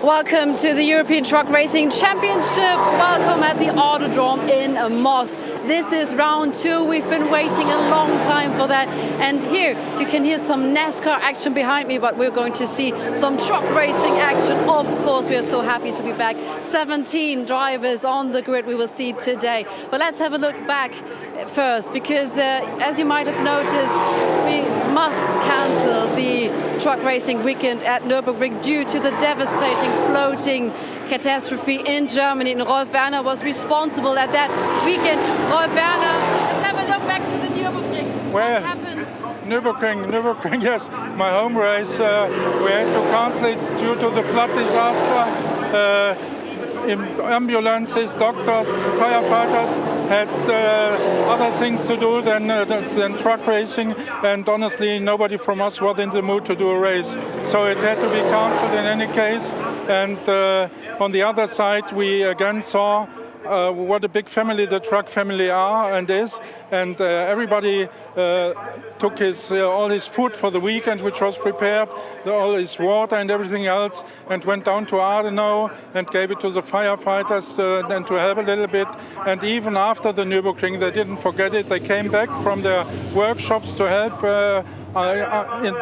Welcome to the European Truck Racing Championship. Welcome at the Autodrome in Most. This is round 2. We've been waiting a long time for that. And here you can hear some NASCAR action behind me, but we're going to see some truck racing action. Of course, we are so happy to be back. 17 drivers on the grid we will see today. But let's have a look back first, because as you might have noticed, we must cancel the truck racing weekend at Nürburgring due to the devastating floating catastrophe in Germany. And Rolf Werner was responsible at that weekend. Rolf Werner, let's have a look back to the Nürburgring. What happened? Nürburgring, yes, my home race. We had to cancel it due to the flood disaster. Ambulances, doctors, firefighters had other things to do than truck racing, and honestly nobody from us was in the mood to do a race, so it had to be cancelled in any case. And on the other side we again saw what a big family the truck family are and is, and everybody took all his food for the weekend, which was prepared, all his water and everything else, and went down to Ardenau and gave it to the firefighters and to help a little bit. And even after the Nürburgring, they didn't forget it. They came back from their workshops to help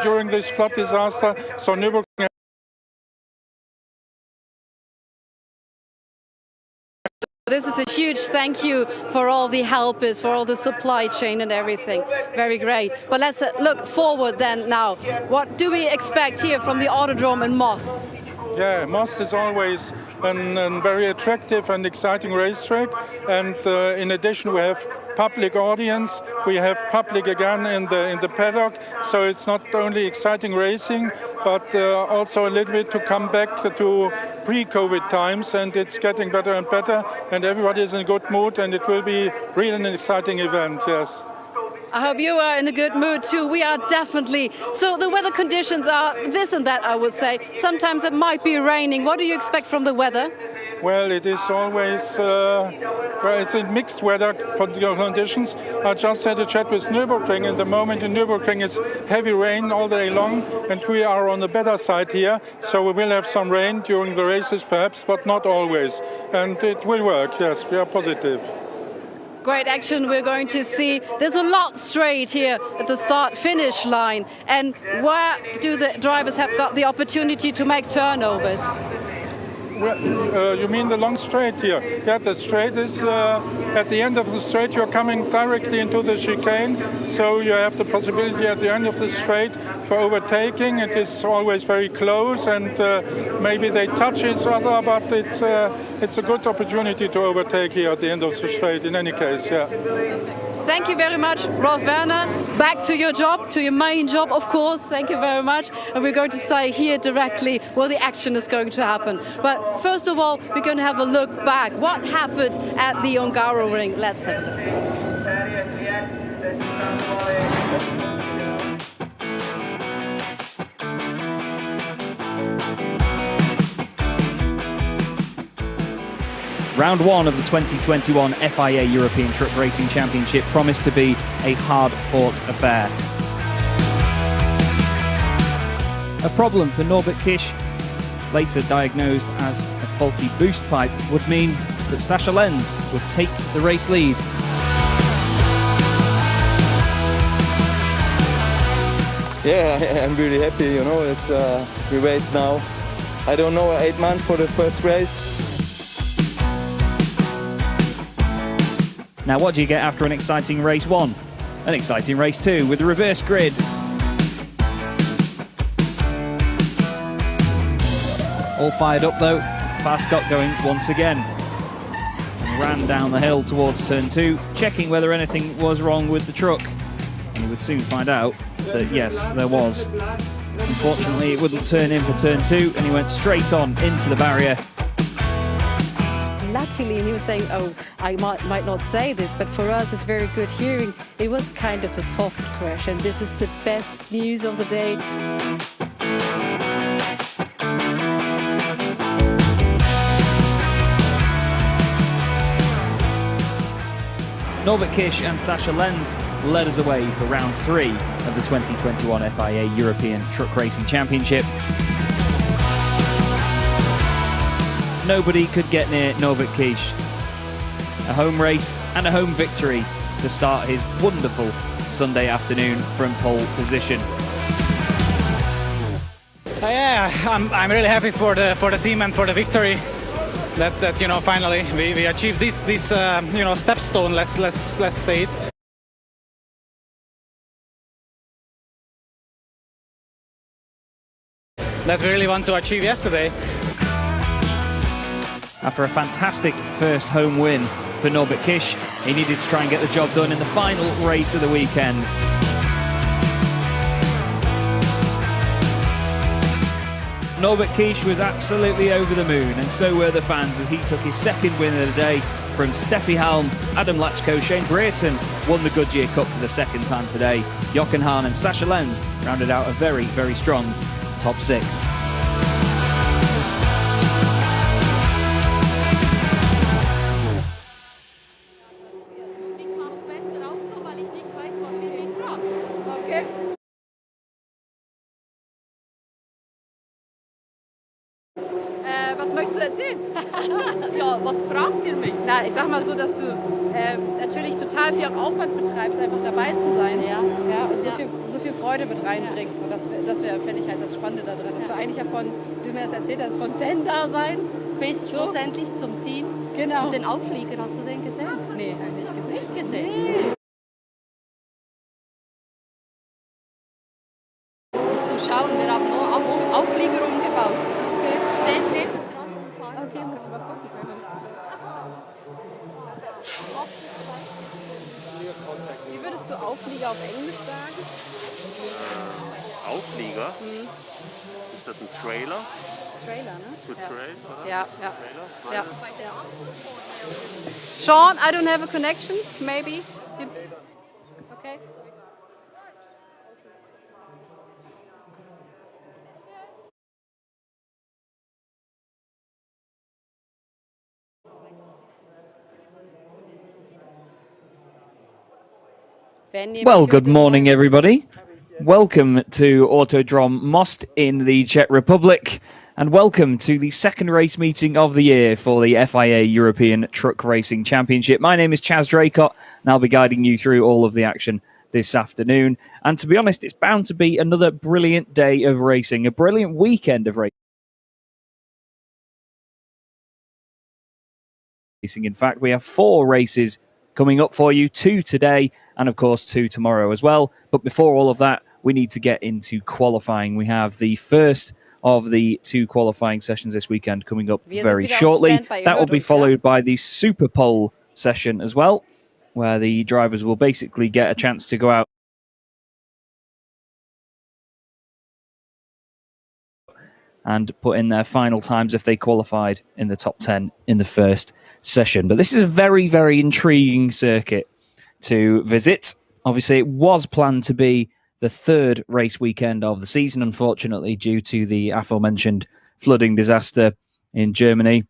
during this flood disaster. So Nürburgring. This is a huge thank you for all the helpers, for all the supply chain and everything. Very great. But let's look forward then now. What do we expect here from the Autodrome in Most? Yeah, Most is always a very attractive and exciting racetrack. And in addition, we have public audience. We have public again in the paddock. So it's not only exciting racing, but also a little bit to come back to pre-COVID times. And it's getting better and better. And everybody is in a good mood. And it will be really an exciting event, yes. I hope you are in a good mood too. We are definitely. So the weather conditions are this and that, I would say. Sometimes it might be raining. What do you expect from the weather? Well, it is always, it's a mixed weather for the conditions. I just had a chat with Nürburgring, and the moment in Nürburgring is heavy rain all day long, and we are on the better side here, so we will have some rain during the races perhaps, but not always. And it will work, yes, we are positive. Great action we're going to see. There's a lot straight here at the start-finish line. And where do the drivers have got the opportunity to make turnovers? Well, you mean the long straight here? Yeah, the straight is at the end of the straight you're coming directly into the chicane, so you have the possibility at the end of the straight for overtaking. It is always very close, and maybe they touch each other, but it's a good opportunity to overtake here at the end of the straight in any case, yeah. Thank you very much, Rolf Werner. Back to your job, to your main job, of course. Thank you very much. And we're going to say here directly where the action is going to happen. But first of all, we're going to have a look back. What happened at the Hungaroring? Let's have a look. Round 1 of the 2021 FIA European Truck Racing Championship promised to be a hard-fought affair. A problem for Norbert Kisch, later diagnosed as a faulty boost pipe, would mean that Sascha Lenz would take the race lead. Yeah, I'm really happy, you know, it's we wait now, I don't know, 8 months for the first race. Now what do you get after an exciting race 1? An exciting race 2 with the reverse grid. All fired up though, Fast got going once again. And ran down the hill towards turn 2, checking whether anything was wrong with the truck. And he would soon find out that yes, there was. Unfortunately it wouldn't turn in for turn 2, and he went straight on into the barrier. Luckily, he was saying, oh, I might not say this, but for us it's very good hearing. It was kind of a soft crash, and this is the best news of the day. Norbert Kisch and Sascha Lenz led us away for round 3 of the 2021 FIA European Truck Racing Championship. nobody could get near Norbert Kish. A home race and a home victory to start his wonderful Sunday afternoon from pole position. Yeah, I'm really happy for the team and for the victory. That you know, finally we achieved this you know, stepstone. Let's say it. That we really want to achieve yesterday. After a fantastic first home win for Norbert Kish, he needed to try and get the job done in the final race of the weekend. Norbert Kish was absolutely over the moon, and so were the fans as he took his second win of the day from Steffi Halm, Adam Lachko. Shane Brereton won the Goodyear Cup for the second time today. Jochen Hahn and Sascha Lenz rounded out a very, very strong top six. Was möchtest du erzählen? Ja, was fragt ihr mich? Na, ich sag mal so, dass du natürlich total viel Aufwand betreibst, einfach dabei zu sein. Ja. Ja, und so viel Freude mit reinbringst. Und das fände ich halt das Spannende daran. Dass du eigentlich ja wie du mir das erzählt hast, von Fan-Dasein bis schlussendlich zum Team. Genau. Und den Auflieger, hast du den gesehen? Nee, hab ich nicht gesehen. Nicht gesehen? Nee. Musst du schauen, wir haben nur Auflieger umgebaut. Okay. Steht neben dran. Okay, musst du mal gucken. Wie würdest du Auflieger auf Englisch sagen? Auflieger? Ist das ein Trailer? Trailer, ne? To trail, oder? Ja, ja. Trailer? Ja. Sean, I don't have a connection. Maybe. Okay. Well, good morning, everybody. Welcome to Autodrom Most in the Czech Republic, and welcome to the second race meeting of the year for the FIA European Truck Racing Championship. My name is Chaz Draycott, and I'll be guiding you through all of the action this afternoon. And to be honest, it's bound to be another brilliant day of racing, a brilliant weekend of racing. In fact, we have 4 races coming up for you, 2 today and of course 2 tomorrow as well. But before all of that, we need to get into qualifying. We have the first of the 2 qualifying sessions this weekend coming up very shortly. That will be followed by the Super Pole session as well, where the drivers will basically get a chance to go out and put in their final times if they qualified in the top 10 in the first session. But this is a very, very intriguing circuit to visit. Obviously, it was planned to be the 3rd race weekend of the season, unfortunately, due to the aforementioned flooding disaster in Germany.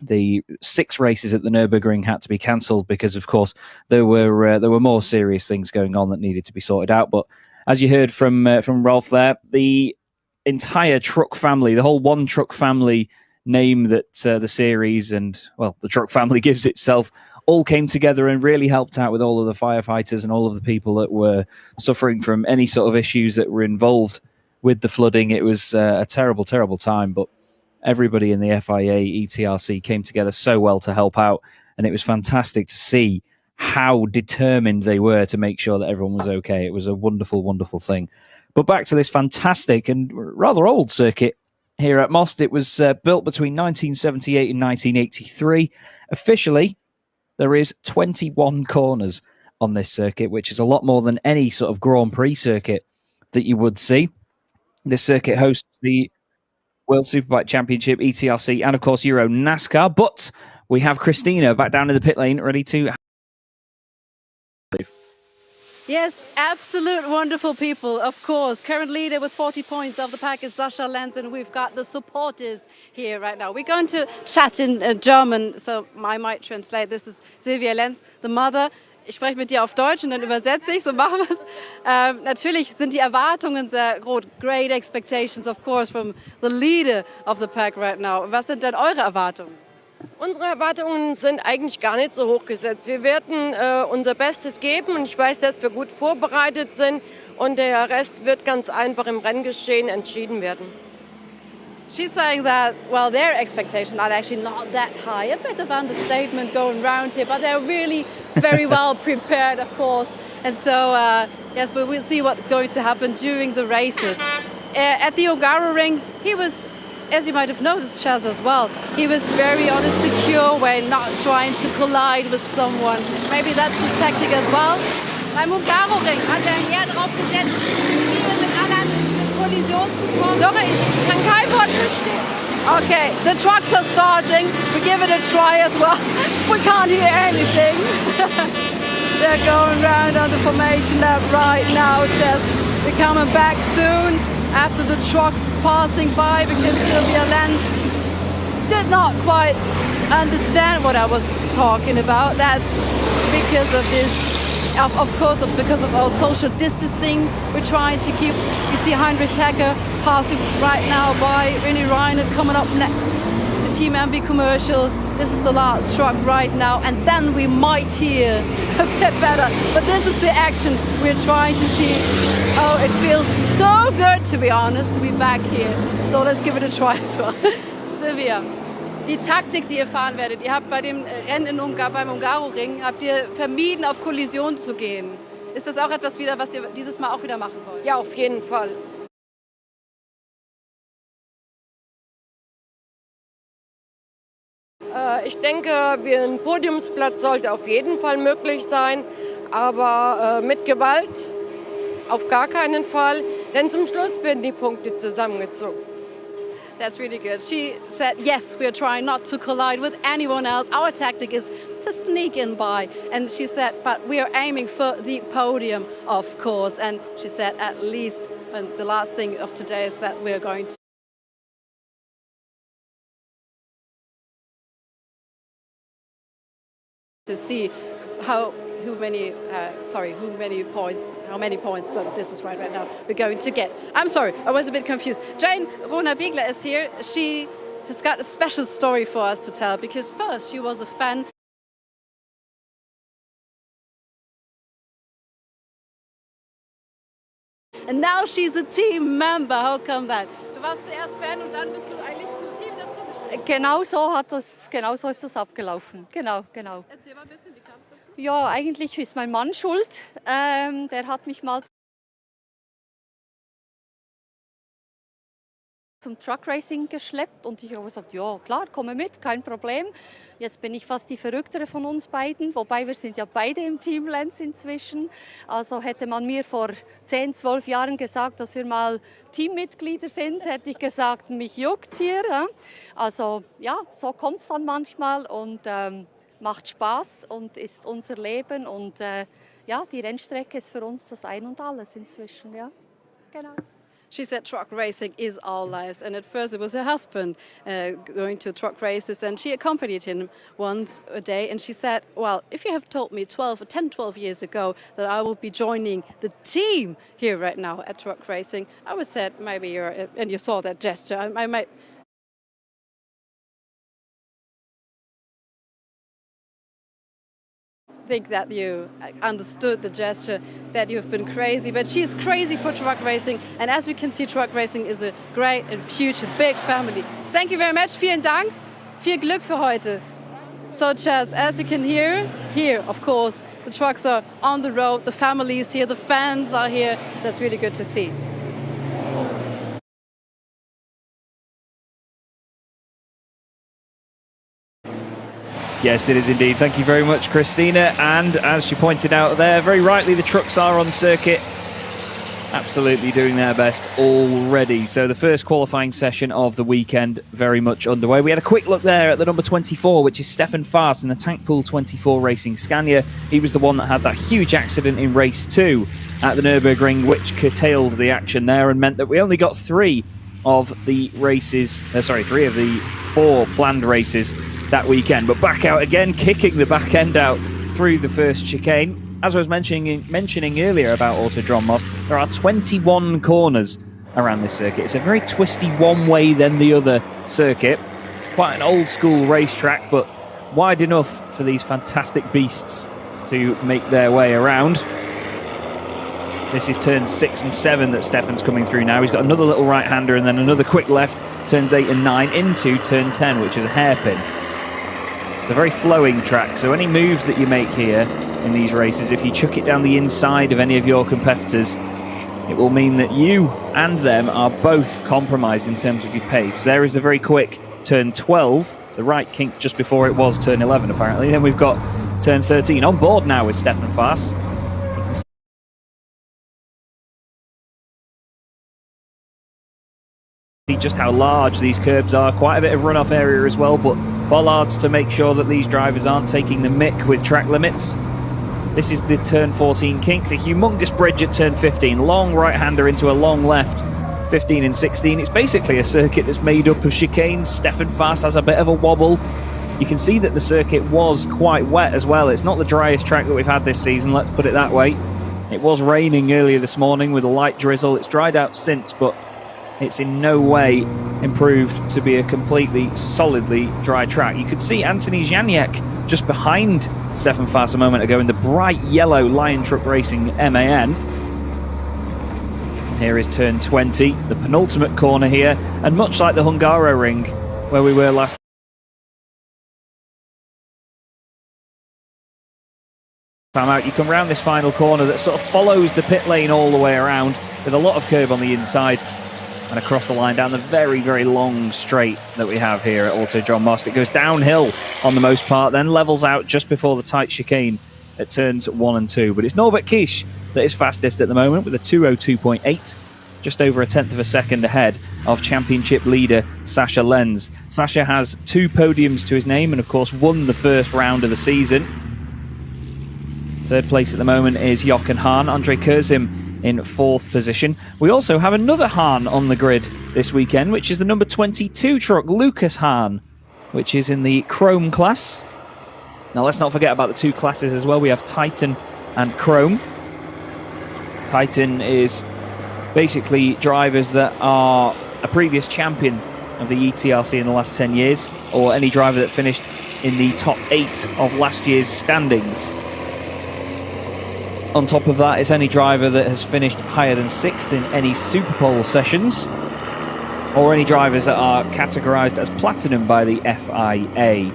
The 6 races at the Nürburgring had to be cancelled because, of course, there were more serious things going on that needed to be sorted out. But as you heard from Rolf there, the entire truck family, the whole One Truck Family name that the series and, well, the truck family gives itself, all came together and really helped out with all of the firefighters and all of the people that were suffering from any sort of issues that were involved with the flooding. It was a terrible, terrible time, but everybody in the FIA ETRC came together so well to help out, and it was fantastic to see how determined they were to make sure that everyone was okay. It was a wonderful, wonderful thing. But back to this fantastic and rather old circuit here at Most. It was built between 1978 and 1983. Officially, there is 21 corners on this circuit, which is a lot more than any sort of Grand Prix circuit that you would see. This circuit hosts the World Superbike Championship, ETRC, and of course Euro NASCAR. But we have Christina back down in the pit lane, ready to... Yes, absolute wonderful people, of course. Current leader with 40 points of the pack is Sascha Lenz, and we've got the supporters here right now. We're going to chat in German, so I might translate. This is Silvia Lenz, the mother. Ich spreche mit dir auf Deutsch und dann übersetze ich, so machen wir es. Natürlich sind die Erwartungen sehr groß. Great expectations, of course, from the leader of the pack right now. Was sind denn eure Erwartungen? Unsere Erwartungen sind eigentlich gar nicht so hoch gesetzt. Wir werden unser Bestes geben und ich weiß, dass wir gut vorbereitet sind und der Rest wird ganz einfach im Renngeschehen entschieden werden. She's saying that, well, their expectations are actually not that high. A bit of understatement going around here, but they're really very well prepared, of course. And so, yes, but we'll see what's going to happen during the races. At the Hungaroring, he was, as you might have noticed, Chaz, as well, he was very on a secure way, not trying to collide with someone. Maybe that's his tactic as well. Beim Hungaroring hat eher darauf gesetzt, hier mit anderen in Kollision zu kommen. Sorry, ich kann kein Wort verstehen. Okay, the trucks are starting. We give it a try as well. We can't hear anything. They're going round on the formation lap right now. Just we're coming back soon after the trucks passing by because Sylvia Lenz did not quite understand what I was talking about. That's because of this. Of course, because of our social distancing, we're trying to keep. You see Heinrich Hecker passing right now by Rini Reinert coming up next. The Team MV commercial. This is the last truck right now, and then we might hear a bit better. But this is the action we're trying to see. Oh, it feels so good, to be honest, to be back here. So let's give it a try as well. Sylvia. Die Taktik, die ihr fahren werdet, ihr habt bei dem Rennen beim Hungaroring, habt ihr vermieden, auf Kollision zu gehen. Ist das auch etwas wieder, was ihr dieses Mal auch wieder machen wollt? Ja, auf jeden Fall. Ich denke, ein Podiumsplatz sollte auf jeden Fall möglich sein, aber mit Gewalt auf gar keinen Fall, denn zum Schluss werden die Punkte zusammengezogen. That's really good. She said, yes, we're trying not to collide with anyone else. Our tactic is to sneak in by. And she said, but we are aiming for the podium, of course. And she said, at least, and the last thing of today is that we're going to see how many points, so this is right now, we're going to get. I'm sorry, I was a bit confused. Jane Rona Biegler is here. She has got a special story for us to tell, because first she was a fan. And now she's a team member. How come that? Du warst zuerst Fan und dann bist du eigentlich zum Team dazu gestoßen. Genau so ist das abgelaufen. Genau. Erzähl mal ein bisschen, wie kam es dazu? Ja, eigentlich ist mein Mann schuld. Der hat mich mal zum Truck Racing geschleppt und ich habe gesagt, ja klar, komme mit, kein Problem. Jetzt bin ich fast die Verrücktere von uns beiden, wobei wir sind ja beide im Team Lenz inzwischen. Also hätte man mir vor 10, 12 Jahren gesagt, dass wir mal Teammitglieder sind, hätte ich gesagt, mich juckt's hier. Also ja, so kommt es dann manchmal und macht Spaß und ist unser Leben und ja, die Rennstrecke ist für uns das Ein und Alles inzwischen, ja, genau. She said truck racing is our lives, and at first it was her husband going to truck races, and she accompanied him once a day, and she said, well, if you have told me 12 years ago that I will be joining the team here right now at truck racing, I would say maybe you're, and you saw that gesture, I might think that you understood the gesture, that you've been crazy, but she's crazy for truck racing, and as we can see, truck racing is a great and huge, big family. Thank you very much, vielen Dank, viel Glück für heute. So Chaz, as you can hear, here of course, the trucks are on the road, the family is here, the fans are here, that's really good to see. Yes, it is indeed. Thank you very much, Christina. And as she pointed out there, very rightly, the trucks are on circuit. Absolutely doing their best already. So the first qualifying session of the weekend very much underway. We had a quick look there at the number 24, which is Stefan Faas in the Tank Pool 24 Racing Scania. He was the one that had that huge accident in race 2 at the Nürburgring, which curtailed the action there and meant that we only got 3 of the 4 planned races that weekend. But back out again, kicking the back end out through the first chicane. As I was mentioning earlier about Autodrom Most, there are 21 corners around this circuit. It's a very twisty one way then the other circuit. Quite an old school racetrack, but wide enough for these fantastic beasts to make their way around. This is turns 6 and 7 that Stefan's coming through now. He's got another little right-hander and then another quick left, turns 8 and 9 into turn 10, which is a hairpin. It's a very flowing track, so any moves that you make here in these races, if you chuck it down the inside of any of your competitors, it will mean that you and them are both compromised in terms of your pace. There is the very quick turn 12, the right kink just before it was turn 11 apparently. Then we've got turn 13 on board now with Stefan Faas. See just how large these curbs are, quite a bit of runoff area as well, but bollards to make sure that these drivers aren't taking the mick with track limits. This is the turn 14 kink, the humongous bridge at turn 15, long right-hander into a long left, 15 and 16. It's basically a circuit that's made up of chicanes. Stefan Faas has a bit of a wobble. You can see that the circuit was quite wet as well. It's not the driest track that we've had this season, let's put it that way. It was raining earlier this morning with a light drizzle. It's dried out since, but it's in no way improved to be a completely solidly dry track. You could see Anthony Janiak just behind Stefan Faas a moment ago in the bright yellow Lion Truck Racing MAN. Here is turn 20, the penultimate corner here, and much like the Hungaroring where we were last time out, you come round this final corner that sort of follows the pit lane all the way around with a lot of curb on the inside and across the line down the very, very long straight that we have here at Autodrom Most. It goes downhill on the most part, then levels out just before the tight chicane at turns 1 and 2. But it's Norbert Kish that is fastest at the moment with a 2:02.8, just over a tenth of a second ahead of championship leader Sascha Lenz. Sascha has 2 podiums to his name and of course won the first round of the season. Third place at the moment is Jochen Hahn. Andre Kurzim in 4th position. We also have another Hahn on the grid this weekend, which is the number 22 truck, Lucas Hahn, which is in the Chrome class. Now let's not forget about the 2 classes as well. We have Titan and Chrome. Titan is basically drivers that are a previous champion of the ETRC in the last 10 years, or any driver that finished in the top 8 of last year's standings. On top of that is any driver that has finished higher than 6th in any Superpole sessions, or any drivers that are categorised as platinum by the FIA.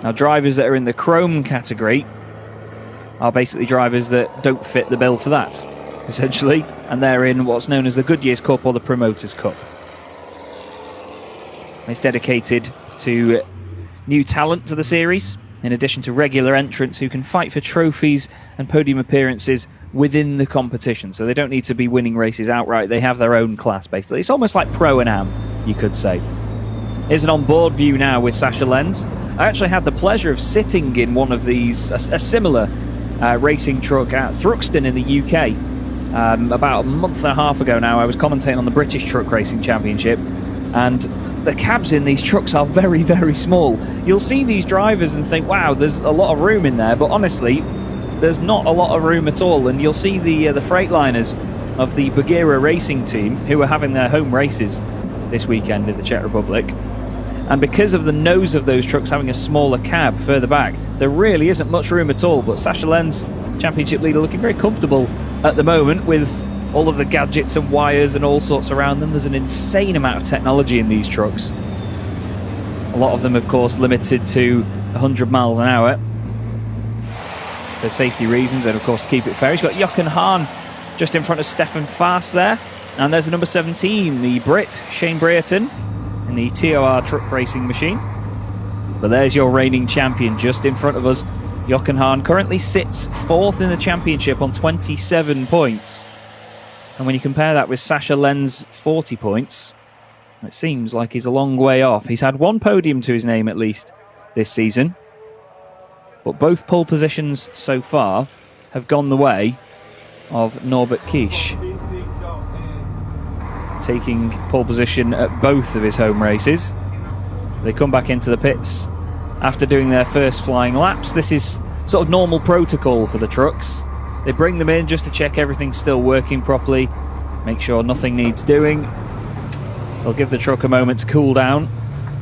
Now, drivers that are in the Chrome category are basically drivers that don't fit the bill for that, essentially, and they're in what's known as the Goodyear's Cup or the Promoters' Cup. It's dedicated to new talent to the series, in addition to regular entrants who can fight for trophies and podium appearances within the competition. So they don't need to be winning races outright. They have their own class, basically. It's almost like Pro-Am, you could say. Here's an onboard view now with Sascha Lenz. I actually had the pleasure of sitting in one of these, a similar racing truck at Thruxton in the UK. About a month and a half ago now, I was commentating on the British Truck Racing Championship, and the cabs in these trucks are very, very small. You'll see these drivers and think, wow, there's a lot of room in there, but honestly, there's not a lot of room at all. And you'll see the Freightliners of the Bagheera racing team, who are having their home races this weekend in the Czech Republic. And because of the nose of those trucks having a smaller cab further back, there really isn't much room at all. But Sascha Lenz, championship leader, looking very comfortable at the moment with all of the gadgets and wires and all sorts around them. There's an insane amount of technology in these trucks. A lot of them, of course, limited to 100 miles an hour for safety reasons and, of course, to keep it fair. He's got Jochen Hahn just in front of Stefan Faas there. And there's the number 17, the Brit, Shane Brereton, in the TOR truck racing machine. But there's your reigning champion just in front of us. Jochen Hahn currently sits 4th in the championship on 27 points. And when you compare that with Sascha Lenz 40 points, it seems like he's a long way off. He's had 1 podium to his name at least this season. But both pole positions so far have gone the way of Norbert Kish, taking pole position at both of his home races. They come back into the pits after doing their first flying laps. This is sort of normal protocol for the trucks. They bring them in just to check everything's still working properly, make sure nothing needs doing. They'll give the truck a moment to cool down,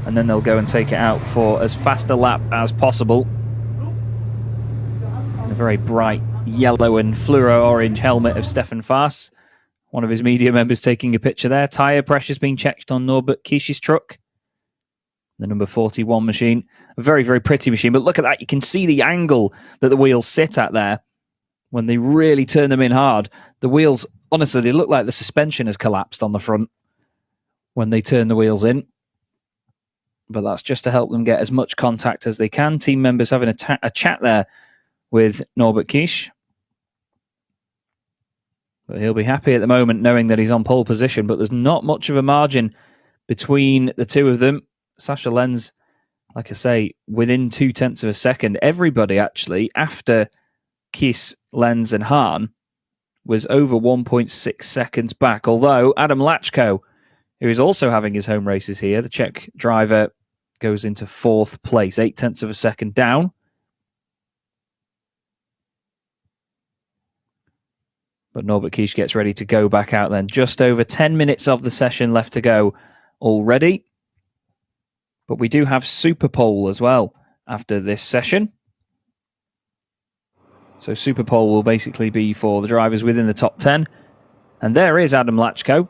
and then they'll go and take it out for as fast a lap as possible. A very bright yellow and fluoro orange helmet of Stefan Faas. One of his media members taking a picture there. Tyre pressure's being checked on Norbert Kies's truck. The number 41 machine. A very, very pretty machine. But look at that. You can see the angle that the wheels sit at there. When they really turn them in hard, the wheels, honestly, they look like the suspension has collapsed on the front when they turn the wheels in. But that's just to help them get as much contact as they can. Team members having a chat there with Norbert Kies. But he'll be happy at the moment knowing that he's on pole position, but there's not much of a margin between the two of them. Sascha Lenz, like I say, within 0.2 of a second. Everybody, actually, after Kies, Lenz and Hahn, was over 1.6 seconds back. Although Adam Lachko, who is also having his home races here, the Czech driver, goes into 4th place, 0.8 of a second down. But Norbert Kies gets ready to go back out then. Just over 10 minutes of the session left to go already. But we do have Super Pole as well after this session. So Super Pole will basically be for the drivers within the top 10. And there is Adam Lachko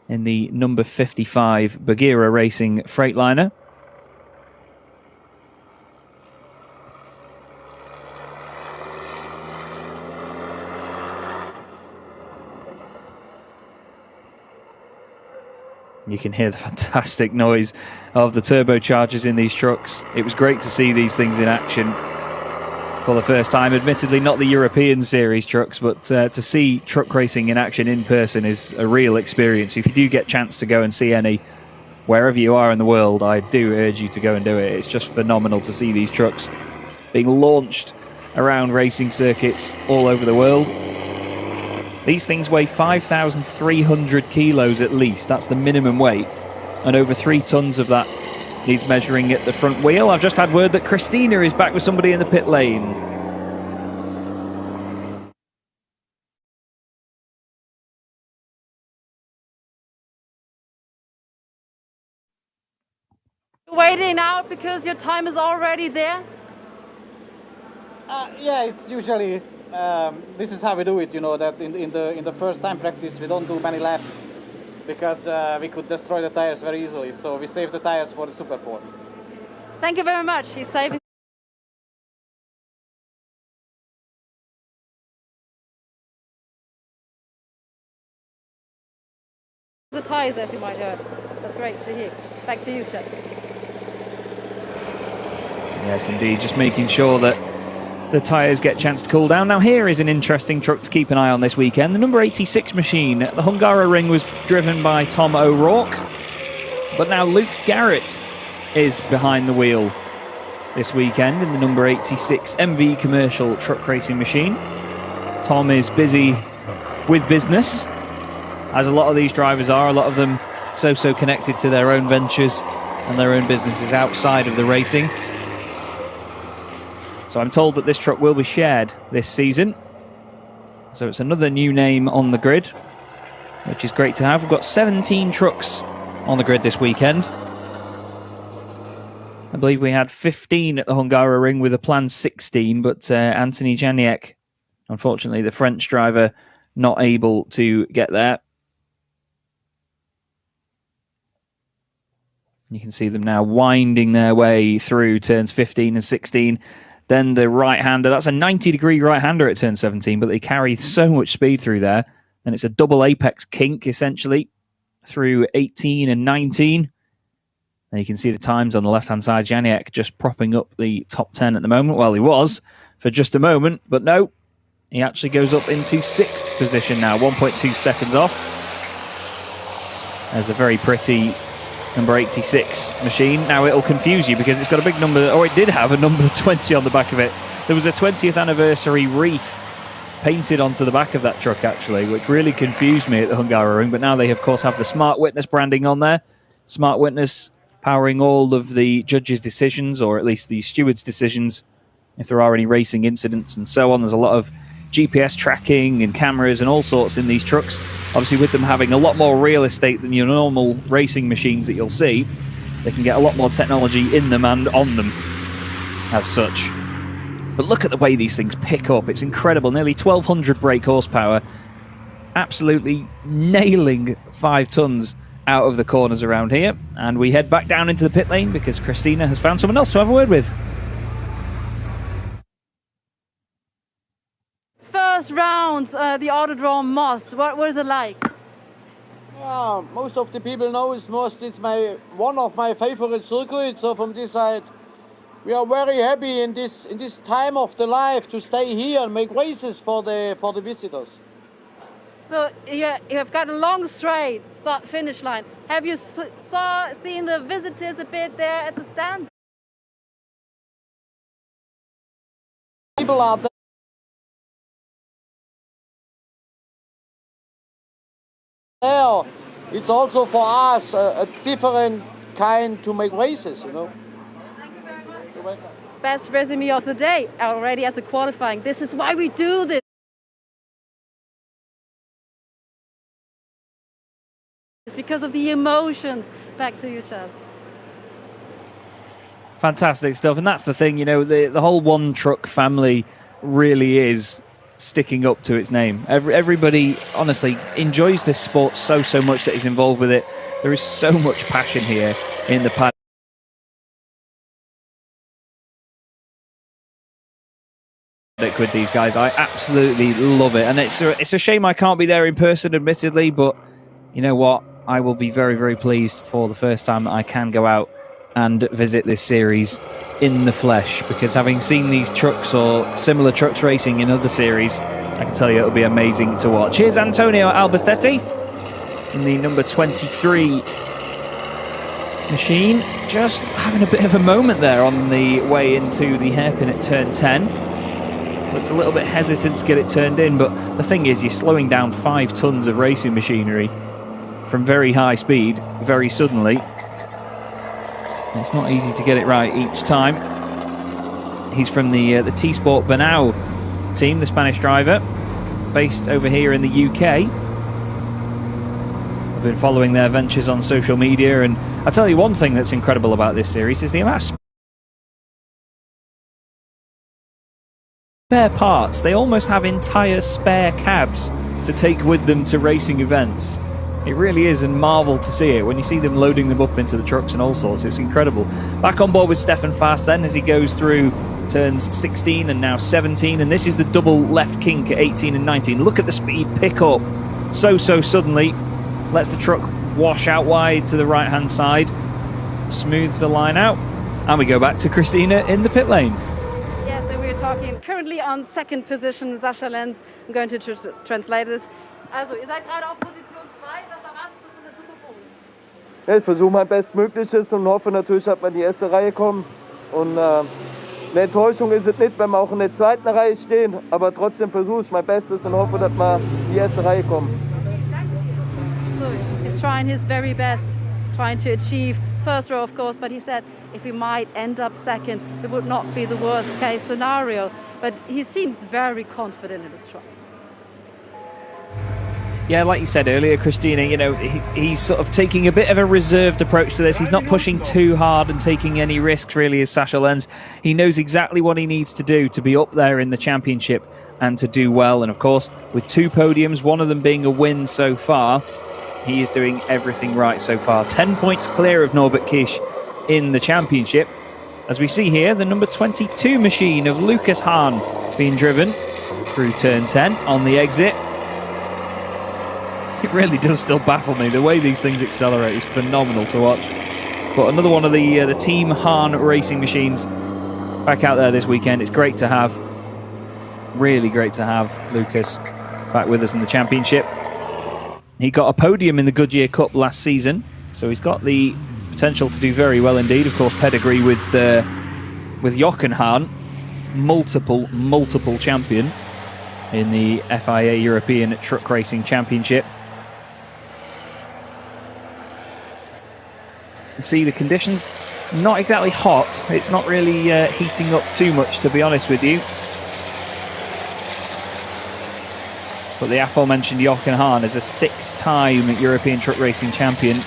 in the number 55 Bagheera Racing Freightliner. You can hear the fantastic noise of the turbochargers in these trucks. It was great to see these things in action for the first time. Admittedly, not the European Series trucks, but to see truck racing in action in person is a real experience. If you do get a chance to go and see any, wherever you are in the world, I do urge you to go and do it. It's just phenomenal to see these trucks being launched around racing circuits all over the world. These things weigh 5,300 kilos at least. That's the minimum weight. And over 3 tons of that needs measuring at the front wheel. I've just had word that Christina is back with somebody in the pit lane. Waiting out because your time is already there? Yeah, it's usually this is how we do it. You know that in the first time practice we don't do many laps because we could destroy the tires very easily. So we save the tires for the Super Pole. Thank you very much. He's saving the tires, as you might hear. That's great to hear. Back to you, Chess. Yes, indeed. Just making sure that the tyres get a chance to cool down. Now, here is an interesting truck to keep an eye on this weekend. The number 86 machine. The Hungaroring was driven by Tom O'Rourke, but now Luke Garrett is behind the wheel this weekend in the number 86 MV commercial truck racing machine. Tom is busy with business, as a lot of these drivers are. A lot of them so connected to their own ventures and their own businesses outside of the racing. So I'm told that this truck will be shared this season. So it's another new name on the grid, which is great to have. We've got 17 trucks on the grid this weekend. I believe we had 15 at the Hungaroring with a planned 16, but Anthony Janiek, unfortunately the French driver, not able to get there. You can see them now winding their way through turns 15 and 16. Then the right-hander, that's a 90-degree right-hander at turn 17, but they carry so much speed through there. And it's a double apex kink, essentially, through 18 and 19. And you can see the times on the left-hand side. Janiak just propping up the top 10 at the moment. Well, he was for just a moment, but no. He actually goes up into 6th position now, 1.2 seconds off. There's the very pretty number 86 machine. Now it'll confuse you because it's got a big number, or it did have a number 20 on the back of it. There was a 20th anniversary wreath painted onto the back of that truck, actually, which really confused me at the Hungaroring. But now they, of course, have the Smart Witness branding on there. Smart Witness powering all of the judges' decisions, or at least the stewards' decisions, if there are any racing incidents and so on. There's a lot of GPS tracking and cameras and all sorts in these trucks. Obviously, with them having a lot more real estate than your normal racing machines that you'll see, they can get a lot more technology in them and on them as such. But look at the way these things pick up. It's incredible. Nearly 1,200 brake horsepower. Absolutely nailing 5 tons out of the corners around here. And we head back down into the pit lane because Christina has found someone else to have a word with. First round, the Autodrome Most. What was it like? Yeah, most of the people know it's Most. It's one of my favorite circuits. So from this side, we are very happy in this time of the life to stay here and make races for the visitors. So you have got a long straight start-finish line. Have you seen the visitors a bit there at the stands? People are there. It's also for us a different kind to make races, you know. Thank you very much. You're welcome. Best resume of the day already at the qualifying. This is why we do this. It's because of the emotions. Back to you, Chaz. Fantastic stuff. And that's the thing, you know, the whole one truck family really is sticking up to its name. Everybody honestly enjoys this sport so much that is involved with it. There is so much passion here in the paddock with these guys. I absolutely love it, and it's a shame I can't be there in person, admittedly, but you know what, I will be very pleased for the first time that I can go out and visit this series in the flesh, because having seen these trucks or similar trucks racing in other series, I can tell you it'll be amazing to watch. Here's Antonio Albertetti in the number 23 machine, just having a bit of a moment there on the way into the hairpin at turn 10. Looks a little bit hesitant to get it turned in, but the thing is, you're slowing down 5 tons of racing machinery from very high speed very suddenly. It's not easy to get it right each time. He's from the T-Sport Banao team, the Spanish driver, based over here in the UK. I've been following their ventures on social media, and I'll tell you one thing that's incredible about this series is the amount of spare parts. They almost have entire spare cabs to take with them to racing events. It really is a marvel to see it when you see them loading them up into the trucks and all sorts. It's incredible. Back on board with Stefan Fast then as he goes through turns 16 and now 17, and this is the double left kink at 18 and 19. Look at the speed pick up so suddenly. Lets the truck wash out wide to the right hand side, smooths the line out, and we go back to Christina in the pit lane. Yes, and we're talking currently on second position, Sascha Lenz. I'm going to translate this. Also, ihr seid gerade auf Position 2. Was erwartest du von der Superbowl? Ja, ich versuche mein Bestmögliches und hoffe natürlich, dass wir in die erste Reihe kommen. Und eine Enttäuschung ist es nicht, wenn wir auch in der zweiten Reihe stehen, aber trotzdem versuche ich mein Bestes und hoffe, dass wir in die erste Reihe kommen. So he's trying his very best, trying to achieve first row, of course, but he said if we might end up second, it would not be the worst case scenario. But he seems very confident in his truck. Yeah, like you said earlier, Christina, you know, he's sort of taking a bit of a reserved approach to this. He's not pushing too hard and taking any risks, really, as Sascha Lenz. He knows exactly what he needs to do to be up there in the championship and to do well. And, of course, with 2 podiums, one of them being a win so far, he is doing everything right so far. 10 points clear of Norbert Kisch in the championship. As we see here, the number 22 machine of Lucas Hahn being driven through turn 10 on the exit. It really does still baffle me. The way these things accelerate is phenomenal to watch. But another one of the Team Hahn racing machines back out there this weekend. It's great to have, really great to have Lucas back with us in the championship. He got a podium in the Goodyear Cup last season, so he's got the potential to do very well indeed. Of course, pedigree with Jochen Hahn, multiple champion in the FIA European Truck Racing Championship. can see the conditions not exactly hot. It's not really heating up too much, to be honest with you. But the aforementioned Jochen Hahn is a 6-time European truck racing champion.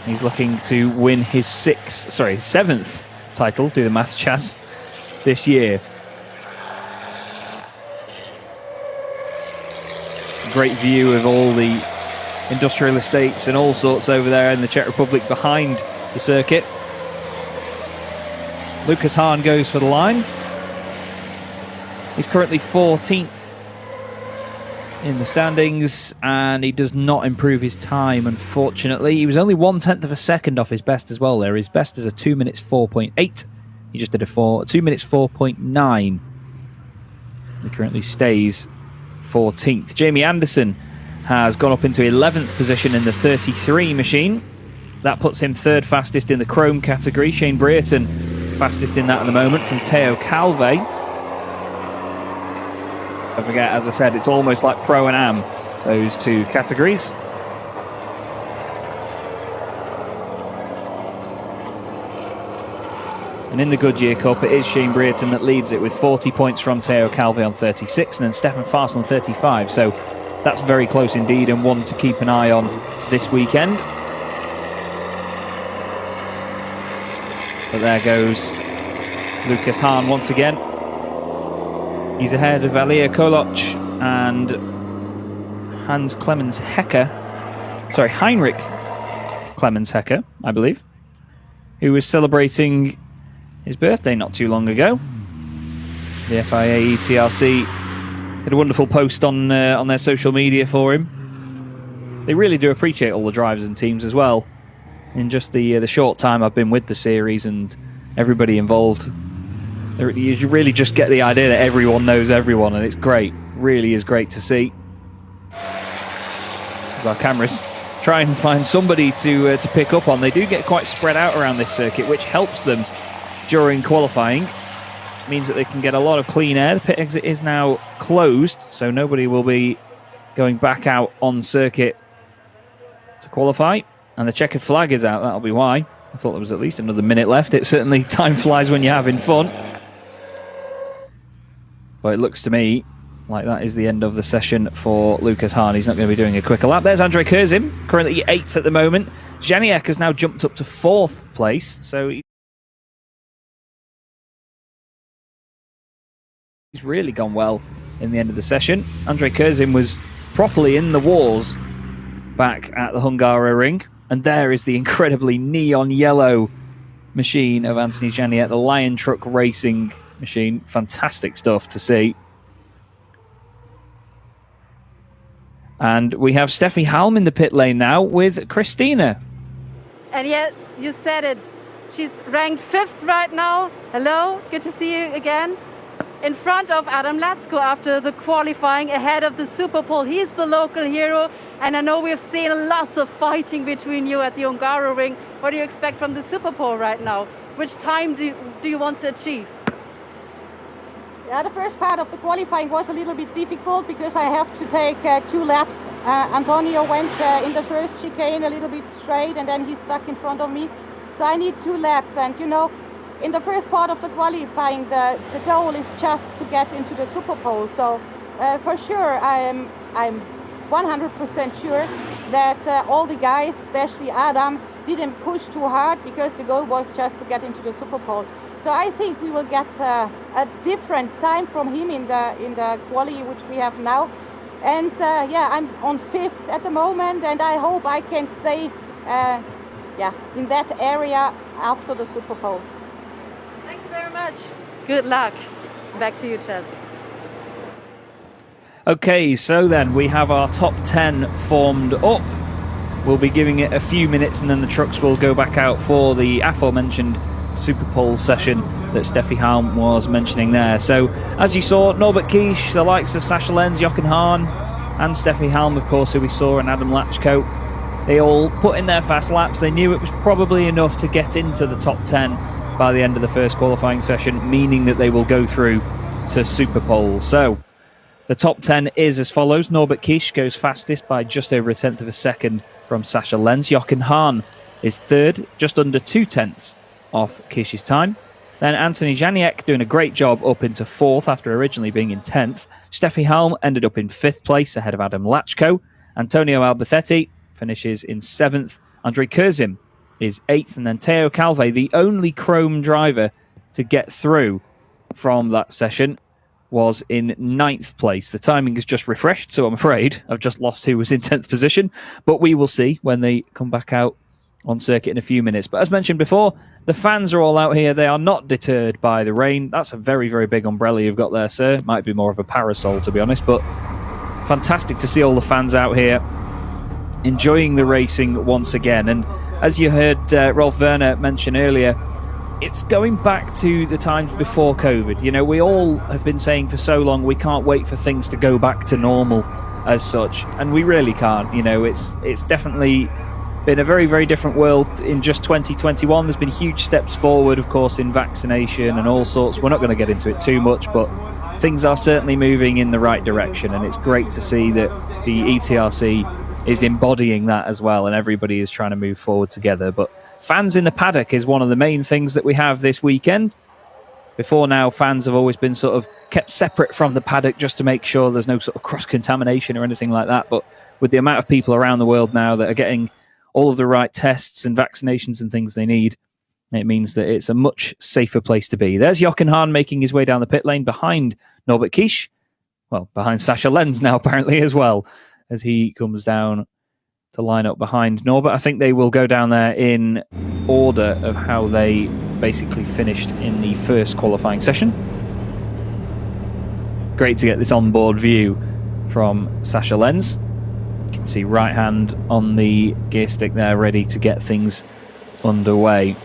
He's looking to win his 7th title, do the maths, Chaz, this year. Great view of all the industrial estates and all sorts over there in the Czech Republic behind the circuit. Lucas Hahn goes for the line. He's currently 14th in the standings, and he does not improve his time, unfortunately. He was only 1/10 of a second off his best as well there. His best is a 2 minutes 4.8. He just did a 2 minutes 4.9. He currently stays 14th. Jamie Anderson has gone up into 11th position in the 33 machine. That puts him 3rd fastest in the chrome category. Shane Brereton fastest in that at the moment from Teo Calve. Don't forget, as I said, it's almost like Pro and Am, those two categories. And in the Goodyear Cup, it is Shane Brereton that leads it with 40 points from Teo Calve on 36 and then Stefan Fars on 35. So that's very close indeed, and one to keep an eye on this weekend. But there goes Lucas Hahn once again. He's ahead of Alia Koloc and Heinrich Clemens Hecker, I believe, who was celebrating his birthday not too long ago. The FIA ETRC had a wonderful post on their social media for him. They really do appreciate all the drivers and teams as well. In just the short time I've been with the series and everybody involved, you really just get the idea that everyone knows everyone, and it's great. Really is great to see. As our cameras try and find somebody to pick up on, they do get quite spread out around this circuit, which helps them during qualifying. It means that they can get a lot of clean air. The pit exit is now closed, so nobody will be going back out on circuit to qualify. And the checkered flag is out, that'll be why. I thought there was at least another minute left. It certainly, time flies when you're having fun. But it looks to me like that is the end of the session for Lucas Hahn. He's not going to be doing a quicker lap. There's Andrei Kurzim, currently 8th at the moment. Janiak has now jumped up to 4th place, so he's really gone well in the end of the session. Andrei Kurzim was properly in the wars back at the Hungaroring. And there is the incredibly neon yellow machine of Anthony Janiak, the Lion Truck Racing machine. Fantastic stuff to see. And we have Steffi Halm in the pit lane now with Christina. And yet, you said it. She's ranked 5th right now. Hello, good to see you again. In front of Adam Latsko after the qualifying, ahead of the Super Pole. He's the local hero. And I know we've seen lots of fighting between you at the Hungaroring. What do you expect from the Super Pole right now? Which time do you want to achieve? Yeah, the first part of the qualifying was a little bit difficult because I have to take 2 laps. Antonio went in the first chicane a little bit straight and then he stuck in front of me. So I need 2 laps, and you know, in the first part of the qualifying, the goal is just to get into the Super Pole. So for sure, I'm 100% sure that all the guys, especially Adam, didn't push too hard because the goal was just to get into the Super Pole. So I think we will get a different time from him in the quali which we have now. And yeah, I'm on 5th at the moment, and I hope I can stay in that area after the Super Pole. Thank you very much. Good luck. Back to you, Chaz. Okay, so then we have our top 10 formed up. We'll be giving it a few minutes and then the trucks will go back out for the aforementioned Super Pole session that Steffi Halm was mentioning there. So, as you saw, Norbert Kish, the likes of Sascha Lenz, Jochen Hahn, and Steffi Halm, of course, who we saw, and Adam Latchko, they all put in their fast laps. They knew it was probably enough to get into the top 10 by the end of the first qualifying session, meaning that they will go through to Super Pole. So, the top 10 is as follows. Norbert Kish goes fastest by just over 1/10 of a second from Sascha Lenz. Jochen Hahn is third, just under 2/10 off Kisz's time. Then Anthony Janiek doing a great job up into fourth after originally being in 10th. Steffi Halm ended up in 5th place ahead of Adam Lachko. Antonio Alberthetti finishes in 7th. Andrei Kurzim is 8th. And then Teo Calve, the only Chrome driver to get through from that session, was in 9th place. The timing is just refreshed, so I'm afraid I've just lost who was in 10th position. But we will see when they come back out on circuit in a few minutes. But as mentioned before, the fans are all out here. They are not deterred by the rain. That's a very, very big umbrella you've got there, sir. Might be more of a parasol, to be honest, but fantastic to see all the fans out here enjoying the racing once again. And as you heard Rolf Werner mention earlier, it's going back to the times before COVID. You know, we all have been saying for so long we can't wait for things to go back to normal as such, and we really can't. You know, it's definitely been a very, very different world in just 2021. There's been huge steps forward, of course, in vaccination and all sorts. We're not going to get into it too much, but things are certainly moving in the right direction, and it's great to see that the ETRC is embodying that as well, and everybody is trying to move forward together. But fans in the paddock is one of the main things that we have this weekend. Before now, fans have always been sort of kept separate from the paddock just to make sure there's no sort of cross-contamination or anything like that. But with the amount of people around the world now that are getting all of the right tests and vaccinations and things they need, it means that it's a much safer place to be. There's Jochen Hahn making his way down the pit lane behind Norbert Kisz. Well, behind Sascha Lenz now, apparently, as well, as he comes down to line up behind Norbert. I think they will go down there in order of how they basically finished in the first qualifying session. Great to get this onboard view from Sascha Lenz. You can see right hand on the gear stick there, ready to get things underway.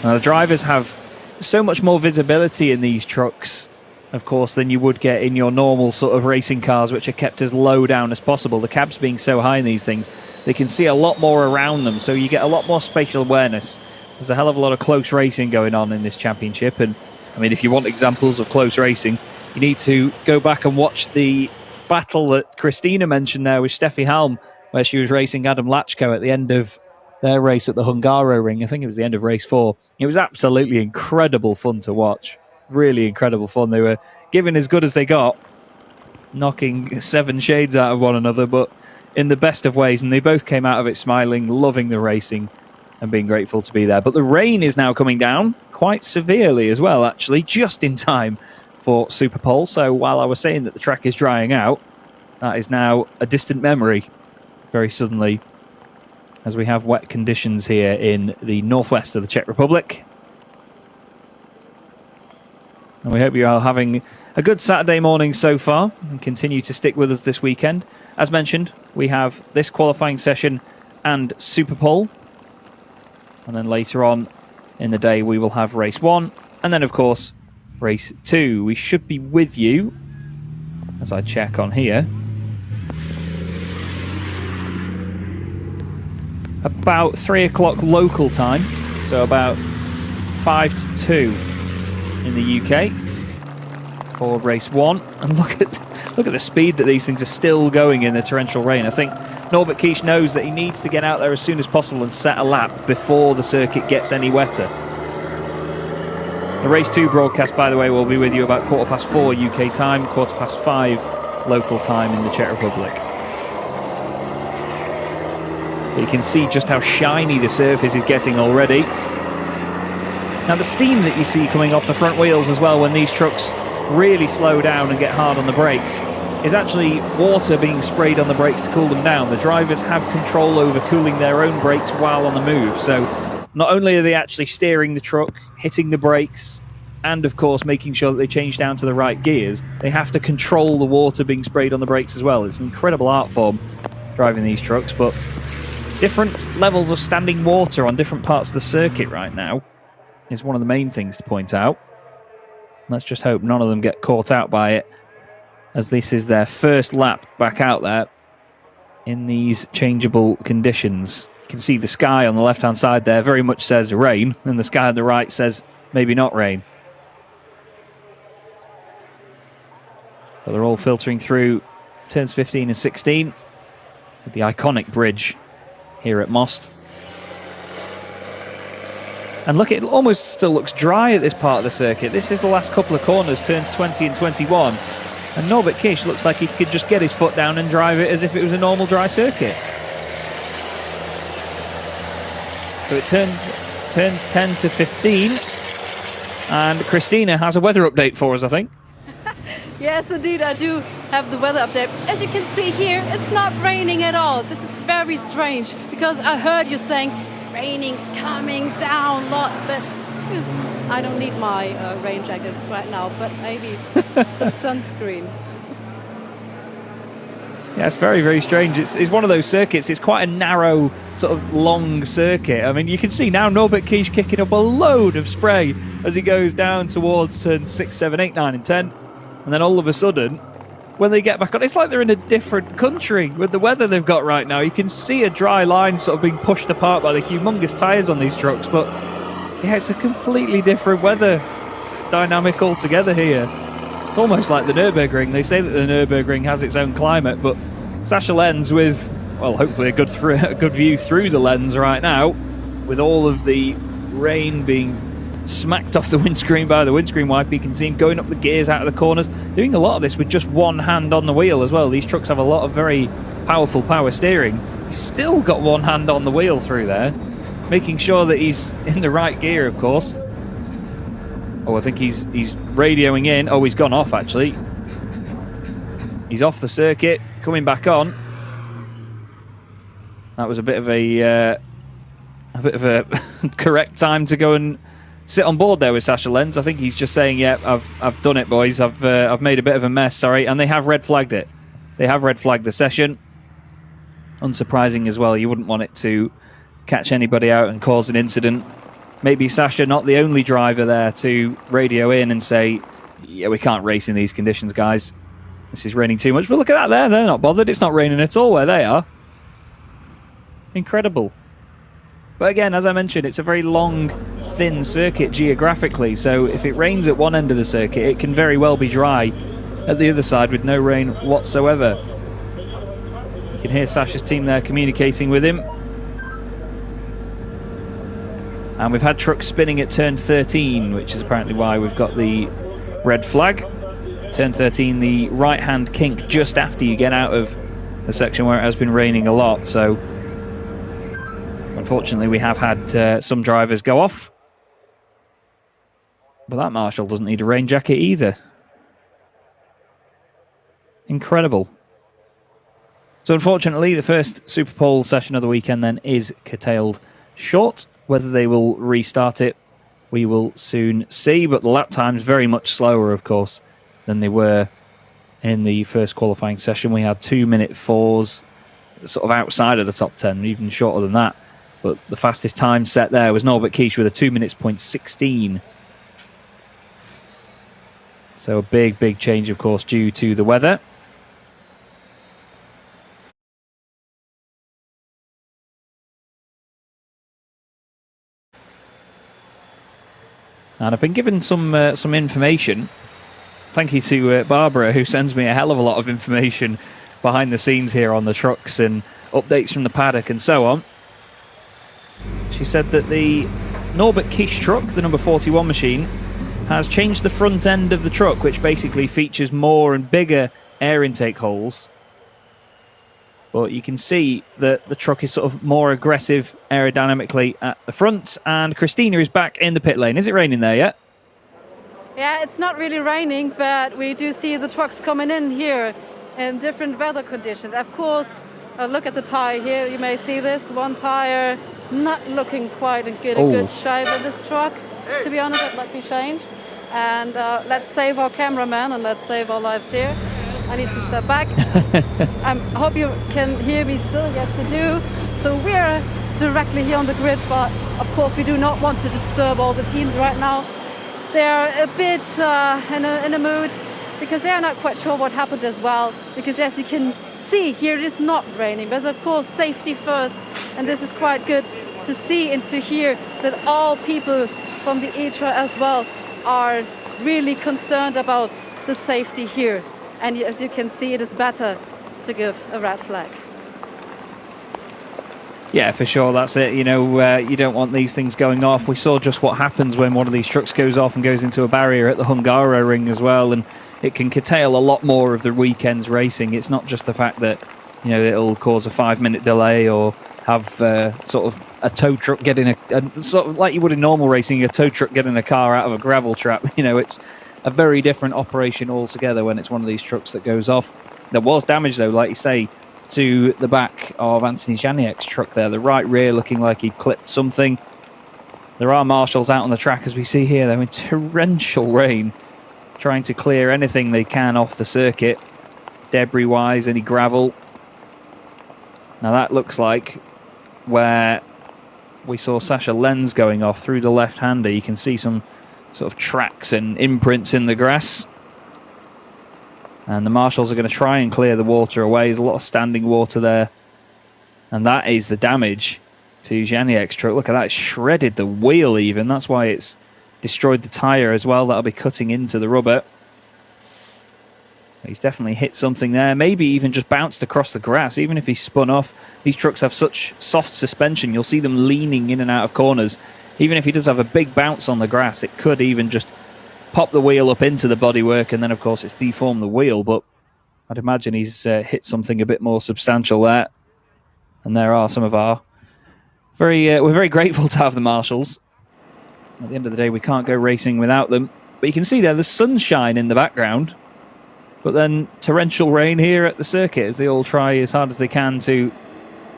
Now, the drivers have so much more visibility in these trucks, of course, than you would get in your normal sort of racing cars, which are kept as low down as possible. The cabs being so high in these things, they can see a lot more around them, so you get a lot more spatial awareness. There's a hell of a lot of close racing going on in this championship, and I mean, if you want examples of close racing, you need to go back and watch the battle that Christina mentioned there with Steffi Halm, where she was racing Adam Lachko at the end of their race at the Hungaroring. I think it was the end of race 4. It was absolutely incredible fun to watch. Really incredible fun. They were giving as good as they got, knocking 7 shades out of one another, but in the best of ways, and they both came out of it smiling, loving the racing and being grateful to be there. But the rain is now coming down quite severely as well, actually, just in time for Superpole. So while I was saying that the track is drying out, that is now a distant memory very suddenly, as we have wet conditions here in the northwest of the Czech Republic. And we hope you are having a good Saturday morning so far and continue to stick with us this weekend. As mentioned, we have this qualifying session and Superpole. And then later on in the day, we will have race 1. And then, of course, race 2. We should be with you, as I check on here, about 3 o'clock local time. So about 5 to 2 in the UK for race 1. And look at the speed that these things are still going in the torrential rain. I think Norbert Kisz knows that he needs to get out there as soon as possible and set a lap before the circuit gets any wetter. The race 2 broadcast, by the way, will be with you about 4:15 UK time, 5:15 local time in the Czech Republic. But you can see just how shiny the surface is getting already. Now, the steam that you see coming off the front wheels as well when these trucks really slow down and get hard on the brakes is actually water being sprayed on the brakes to cool them down. The drivers have control over cooling their own brakes while on the move. So not only are they actually steering the truck, hitting the brakes, and of course making sure that they change down to the right gears, they have to control the water being sprayed on the brakes as well. It's an incredible art form driving these trucks, but different levels of standing water on different parts of the circuit right now is one of the main things to point out. Let's just hope none of them get caught out by it, as this is their first lap back out there in these changeable conditions. You can see the sky on the left-hand side there very much says rain, and the sky on the right says maybe not rain. But they're all filtering through turns 15 and 16 at the iconic bridge here at Most. And look, it almost still looks dry at this part of the circuit. This is the last couple of corners, turns 20 and 21. And Norbert Kish looks like he could just get his foot down and drive it as if it was a normal dry circuit. So it turns 10 to 15. And Christina has a weather update for us, I think. Yes, indeed, I do have the weather update. As you can see here, it's not raining at all. This is very strange because I heard you saying raining coming down a lot, but I don't need my rain jacket right now, but maybe some sunscreen. Yeah, it's very, very strange. It's one of those circuits. It's quite a narrow, sort of long circuit. I mean, you can see now Norbert Kish kicking up a load of spray as he goes down towards turns 6, 7, 8, 9 and 10. And then all of a sudden, when they get back on, it's like they're in a different country with the weather they've got right now. You can see a dry line sort of being pushed apart by the humongous tyres on these trucks. But yeah, it's a completely different weather dynamic altogether here. It's almost like the Nürburgring. They say that the Nürburgring has its own climate, but Sascha Lenz with, well, hopefully a good view through the lens right now, with all of the rain being smacked off the windscreen by the windscreen wiper. You can see him going up the gears out of the corners, doing a lot of this with just one hand on the wheel as well. These trucks have a lot of very powerful power steering. He's still got one hand on the wheel through there, making sure that he's in the right gear, of course. Oh, I think he's radioing in. Oh, he's gone off, actually. He's off the circuit, coming back on. That was a bit of a correct time to go and sit on board there with Sascha Lenz. I think he's just saying, "Yeah, I've done it, boys. I've made a bit of a mess. Sorry." And they have red flagged it. They have red flagged the session. Unsurprising as well. You wouldn't want it to catch anybody out and cause an incident. Maybe Sascha not the only driver there to radio in and say, "Yeah, we can't race in these conditions, guys. This is raining too much." But look at that there. They're not bothered. It's not raining at all where they are. Incredible. But again, as I mentioned, it's a very long, thin circuit geographically. So if it rains at one end of the circuit, it can very well be dry at the other side with no rain whatsoever. You can hear Sascha's team there communicating with him. And we've had trucks spinning at turn 13, which is apparently why we've got the red flag. Turn 13, the right-hand kink just after you get out of the section where it has been raining a lot. So unfortunately, we have had some drivers go off. But that Marshall doesn't need a rain jacket either. Incredible. So unfortunately, the first Super Pole session of the weekend then is curtailed short. Whether they will restart it, we will soon see. But the lap time's very much slower, of course, than they were in the first qualifying session. We had 2-minute 4s, sort of outside of the top 10, even shorter than that. But the fastest time set there was Norbert Kish with a 2:16. So a big, big change, of course, due to the weather. And I've been given some information. Thank you to Barbara, who sends me a hell of a lot of information behind the scenes here on the trucks and updates from the paddock and so on. She said that the Norbert Kish truck, the number 41 machine, has changed the front end of the truck, which basically features more and bigger air intake holes. But you can see that the truck is sort of more aggressive aerodynamically at the front. And Christina is back in the pit lane. Is it raining there yet? Yeah, it's not really raining, but we do see the trucks coming in here in different weather conditions. Of course, look at the tire here. You may see this. One tire not looking quite in good shape of this truck. To be honest, I'd like to change. And let's save our cameraman and let's save our lives here. I need to step back. I hope you can hear me still. Yes, you do. So we're directly here on the grid, but of course we do not want to disturb all the teams right now. They're a bit in a mood because they're not quite sure what happened as well. Because as you can see here, it is not raining. But of course, safety first, and this is quite good to see and to hear that all people from the ITRA as well are really concerned about the safety here. And as you can see, it is better to give a red flag. Yeah, for sure, that's it. You know, you don't want these things going off. We saw just what happens when one of these trucks goes off and goes into a barrier at the Hungaro ring as well, and it can curtail a lot more of the weekend's racing. It's not just the fact that, you know, it'll cause a 5-minute delay or have sort of a tow truck getting a sort of like you would in normal racing, a tow truck getting a car out of a gravel trap. You know, it's a very different operation altogether when it's one of these trucks that goes off. There was damage, though, like you say, to the back of Anthony Janiek's truck there. The right rear looking like he clipped something. There are marshals out on the track, as we see here. They're in torrential rain, trying to clear anything they can off the circuit, debris-wise, any gravel. Now that looks like where we saw Sasha Lenz going off through the left-hander. You can see some sort of tracks and imprints in the grass. And the marshals are going to try and clear the water away. There's a lot of standing water there. And that is the damage to Janiek's truck. Look at that, it's shredded the wheel even. That's why it's destroyed the tyre as well. That'll be cutting into the rubber. He's definitely hit something there. Maybe even just bounced across the grass. Even if he spun off, these trucks have such soft suspension. You'll see them leaning in and out of corners. Even if he does have a big bounce on the grass, it could even just pop the wheel up into the bodywork, and then of course it's deformed the wheel. But I'd imagine he's hit something a bit more substantial there. And there are some of our we're very grateful to have the marshals. At the end of the day, we can't go racing without them. But you can see there the sunshine in the background, but then torrential rain here at the circuit as they all try as hard as they can to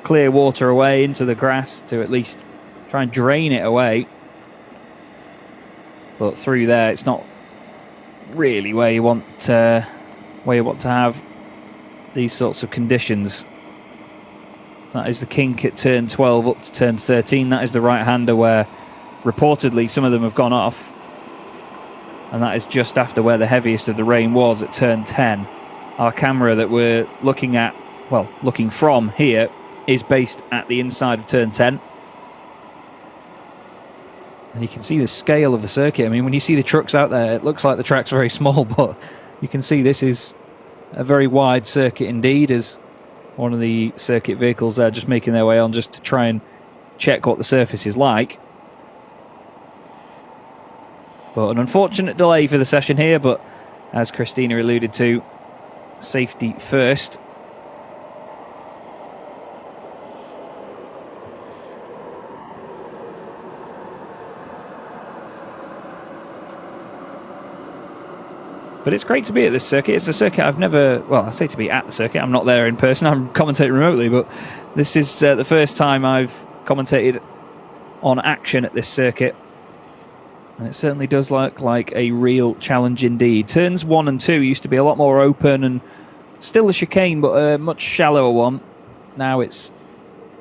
clear water away into the grass, to at least try and drain it away. But through there, it's not really where you want to have these sorts of conditions. That is the kink at turn 12 up to turn 13. That is the right-hander where reportedly some of them have gone off. And that is just after where the heaviest of the rain was at turn 10. Our camera that we're looking at, well, looking from here, is based at the inside of turn 10. And you can see the scale of the circuit. I mean, when you see the trucks out there, it looks like the track's very small, but you can see this is a very wide circuit indeed, as one of the circuit vehicles there just making their way on just to try and check what the surface is like. But an unfortunate delay for the session here, but as Christina alluded to, safety first. But it's great to be at this circuit. It's a circuit I've never... Well, I say to be at the circuit. I'm not there in person. I'm commentating remotely. But this is the first time I've commentated on action at this circuit. And it certainly does look like a real challenge indeed. Turns 1 and 2 used to be a lot more open and still a chicane, but a much shallower one. Now it's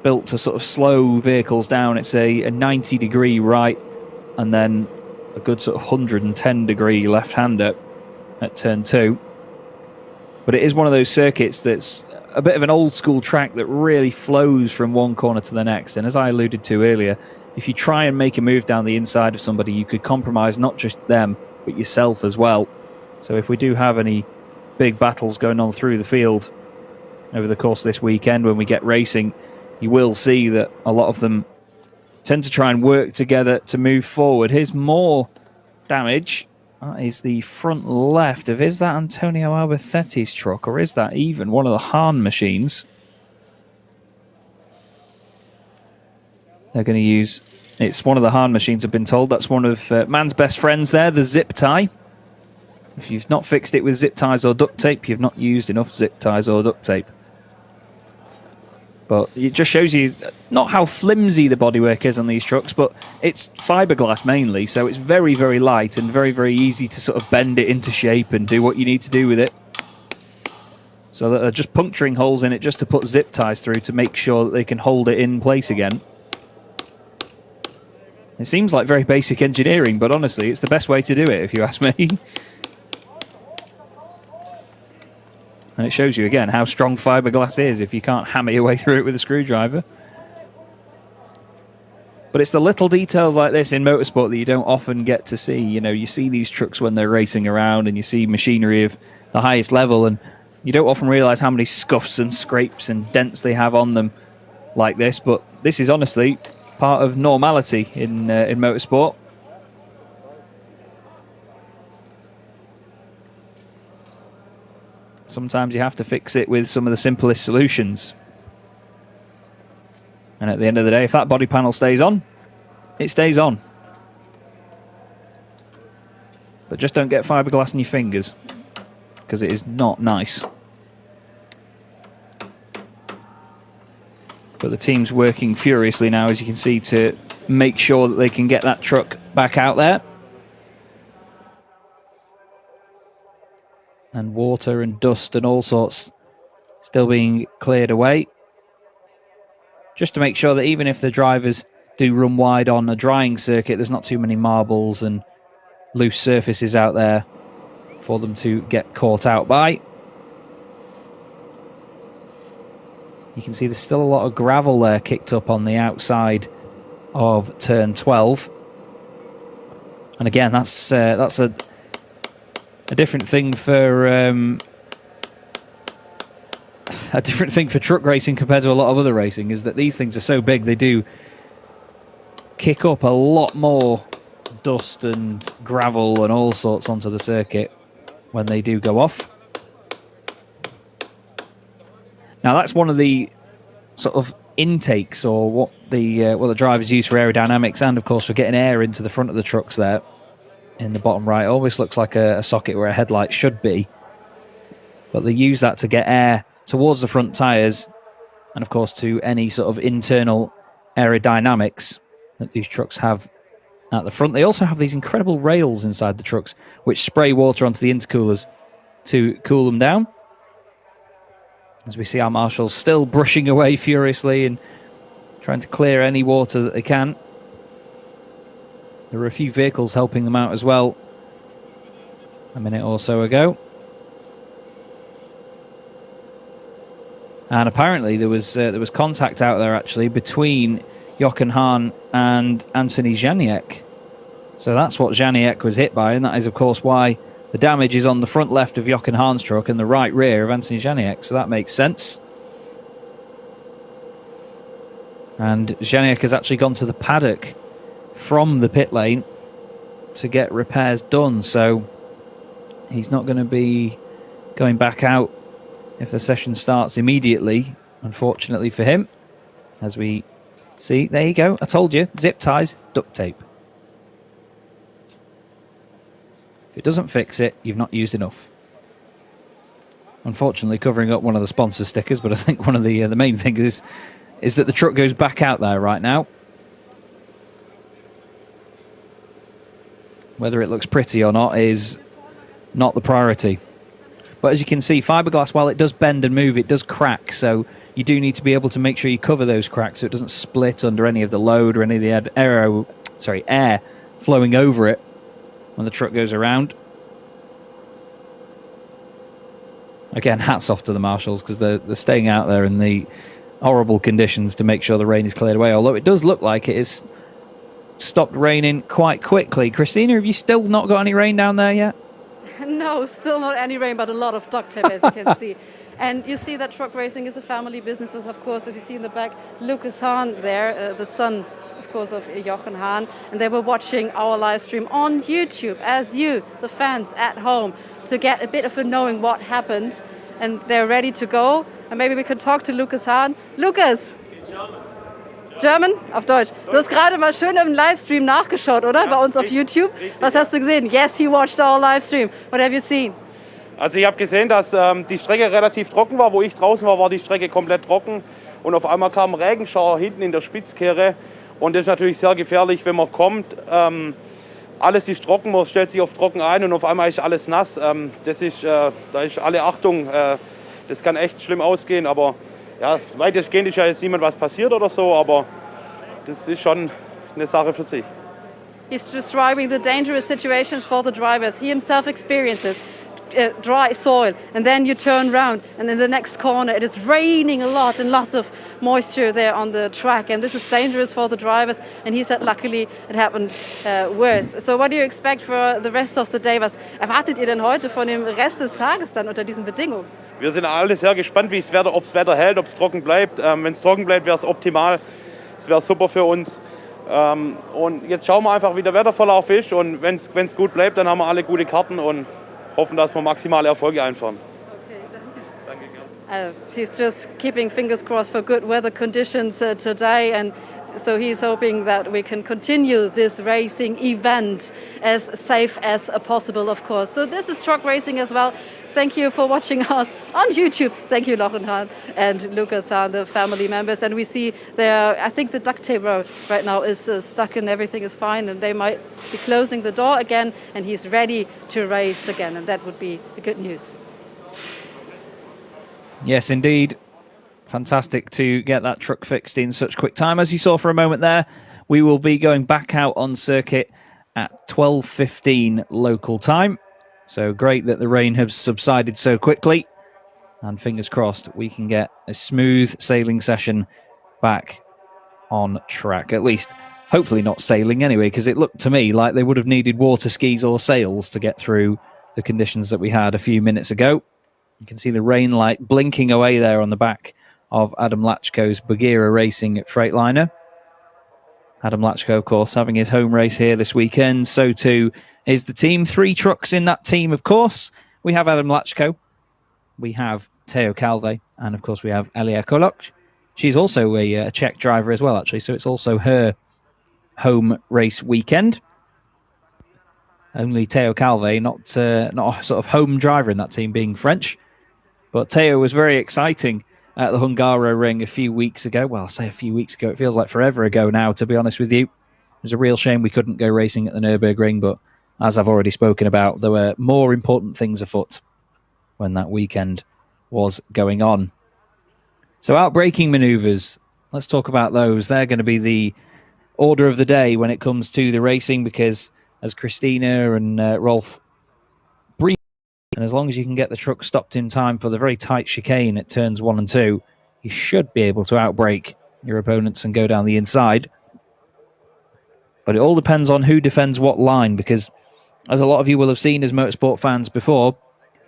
built to sort of slow vehicles down. It's a 90-degree right and then a good sort of 110-degree left-hander at turn 2. But it is one of those circuits that's a bit of an old school track that really flows from one corner to the next. And as I alluded to earlier, if you try and make a move down the inside of somebody, you could compromise not just them, but yourself as well. So if we do have any big battles going on through the field over the course of this weekend when we get racing, you will see that a lot of them tend to try and work together to move forward. Here's more damage. That is the front left of, is that Antonio Albertetti's truck, or is that even one of the Hahn machines? They're going to use, it's one of the Hahn machines, I've been told. That's one of man's best friends there, the zip tie. If you've not fixed it with zip ties or duct tape, you've not used enough zip ties or duct tape. But it just shows you not how flimsy the bodywork is on these trucks, but it's fiberglass mainly, so it's very, very light and very, very easy to sort of bend it into shape and do what you need to do with it. So that they're just puncturing holes in it just to put zip ties through to make sure that they can hold it in place again. It seems like very basic engineering, but honestly, it's the best way to do it, if you ask me. And it shows you again how strong fiberglass is if you can't hammer your way through it with a screwdriver. But it's the little details like this in motorsport that you don't often get to see. You know, you see these trucks when they're racing around and you see machinery of the highest level, and you don't often realize how many scuffs and scrapes and dents they have on them like this. But this is honestly part of normality in motorsport. Sometimes you have to fix it with some of the simplest solutions. And at the end of the day, if that body panel stays on, it stays on. But just don't get fiberglass in your fingers, because it is not nice. But the team's working furiously now, as you can see, to make sure that they can get that truck back out there. And water and dust and all sorts still being cleared away. Just to make sure that even if the drivers do run wide on a drying circuit, there's not too many marbles and loose surfaces out there for them to get caught out by. You can see there's still a lot of gravel there kicked up on the outside of turn 12. And again, that's a different thing for truck racing compared to a lot of other racing, is that these things are so big, they do kick up a lot more dust and gravel and all sorts onto the circuit when they do go off. Now that's one of the sort of intakes, or what the drivers use for aerodynamics, and of course for getting air into the front of the trucks there. In the bottom right, always looks like a socket where a headlight should be. But they use that to get air towards the front tyres, and of course to any sort of internal aerodynamics that these trucks have at the front. They also have these incredible rails inside the trucks which spray water onto the intercoolers to cool them down. As we see our marshals still brushing away furiously and trying to clear any water that they can. There were a few vehicles helping them out as well a minute or so ago. And apparently there was contact out there actually between Jochen Hahn and Anthony Janiek. So that's what Janiek was hit by, and that is of course why the damage is on the front left of Jochen Hahn's truck and the right rear of Anthony Janiek. So that makes sense. And Janiek has actually gone to the paddock from the pit lane to get repairs done, so he's not going to be going back out if the session starts immediately, unfortunately for him. As we see, there you go, I told you, zip ties, duct tape. If it doesn't fix it, you've not used enough. Unfortunately covering up one of the sponsor stickers, but I think one of the main things is that the truck goes back out there right now. Whether it looks pretty or not is not the priority. But as you can see, fiberglass, while it does bend and move, it does crack. So you do need to be able to make sure you cover those cracks so it doesn't split under any of the load or any of the air flowing over it when the truck goes around. Again, hats off to the marshals, because they're staying out there in the horrible conditions to make sure the rain is cleared away. Although it does look like it is stopped raining quite quickly. Christina, have you still not got any rain down there yet? No, still not any rain, but a lot of duct tape, as you can see. And you see that truck racing is a family business, of course. If you see in the back, Lucas Hahn there, the son, of course, of Jochen Hahn. And they were watching our live stream on YouTube, as you, the fans at home, to get a bit of a knowing what happened. And they're ready to go. And maybe we can talk to Lucas Hahn. Lucas! German? Auf Deutsch. Du hast gerade mal schön im Livestream nachgeschaut, oder? Bei uns auf YouTube. Was hast du gesehen? Yes, he watched our Livestream. What have you seen? Also ich habe gesehen, dass die Strecke relativ trocken war. Wo ich draußen war, war die Strecke komplett trocken. Und auf einmal kam ein Regenschauer hinten in der Spitzkehre. Und das ist natürlich sehr gefährlich, wenn man kommt. Alles ist trocken, man stellt sich auf trocken ein und auf einmal ist alles nass. Da ist alle Achtung. Das kann echt schlimm ausgehen, aber ja, weitestgehend ist ja jetzt niemand was passiert oder so, aber das ist schon eine Sache für sich. He's describing the dangerous situations for the drivers. He himself experienced it. Dry soil, and then you turn around, and in the next corner it is raining a lot and lots of moisture there on the track, and this is dangerous for the drivers. And he said luckily it happened worse. So what do you expect for the rest of the day? Was erwartet ihr denn heute von dem Rest des Tages dann unter diesen Bedingungen? Wir sind alle sehr gespannt, ob das Wetter hält, ob es trocken bleibt. Wenn es trocken bleibt, wäre es optimal. Das wäre super für uns. Und jetzt schauen wir einfach, wie der Wetterverlauf ist. Und wenn es gut bleibt, dann haben wir alle gute Karten und hoffen, dass wir maximale Erfolge einfahren. She's just keeping fingers crossed for good weather conditions today, and so he's hoping that we can continue this racing event as safe as possible, of course. So this is truck racing as well. Thank you for watching us on YouTube. Thank you, Lochen Hahn and Lucas Hahn, the family members. And we see there, I think the duct tape right now is stuck and everything is fine, and they might be closing the door again, and he's ready to race again, and that would be good news. Yes, indeed. Fantastic to get that truck fixed in such quick time. As you saw for a moment there, we will be going back out on circuit at 12:15 local time. So great that the rain has subsided so quickly. And fingers crossed we can get a smooth sailing session back on track. At least, hopefully not sailing anyway, because it looked to me like they would have needed water skis or sails to get through the conditions that we had a few minutes ago. You can see the rain light blinking away there on the back of Adam Lachko's Bagheera Racing Freightliner. Adam Lachko, of course, having his home race here this weekend. So too is the team. 3 trucks in that team, of course. We have Adam Lachko, we have Teo Calve, and of course we have Elia Kolok. She's also a Czech driver as well, actually, so it's also her home race weekend. Only Teo Calve, not a sort of home driver in that team, being French. But Teo was very exciting at the Hungaro Ring a few weeks ago. Well, I'll say a few weeks ago. It feels like forever ago now, to be honest with you. It was a real shame we couldn't go racing at the Nürburgring, but as I've already spoken about, there were more important things afoot when that weekend was going on. So outbraking manoeuvres, let's talk about those. They're going to be the order of the day when it comes to the racing, because as Christina and Rolf brief, and as long as you can get the truck stopped in time for the very tight chicane at turns 1 and 2, you should be able to outbrake your opponents and go down the inside. But it all depends on who defends what line, because as a lot of you will have seen as motorsport fans before,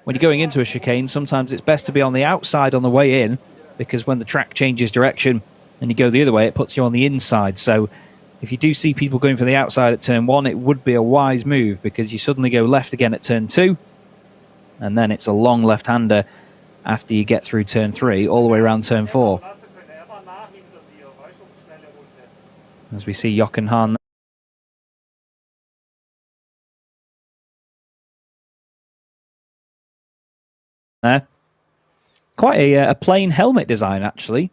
when you're going into a chicane, sometimes it's best to be on the outside on the way in, because when the track changes direction and you go the other way, it puts you on the inside. So if you do see people going for the outside at turn 1, it would be a wise move, because you suddenly go left again at turn 2, and then it's a long left-hander after you get through turn 3, all the way around turn 4. As we see Jochen Hahn there. Quite a plain helmet design, actually,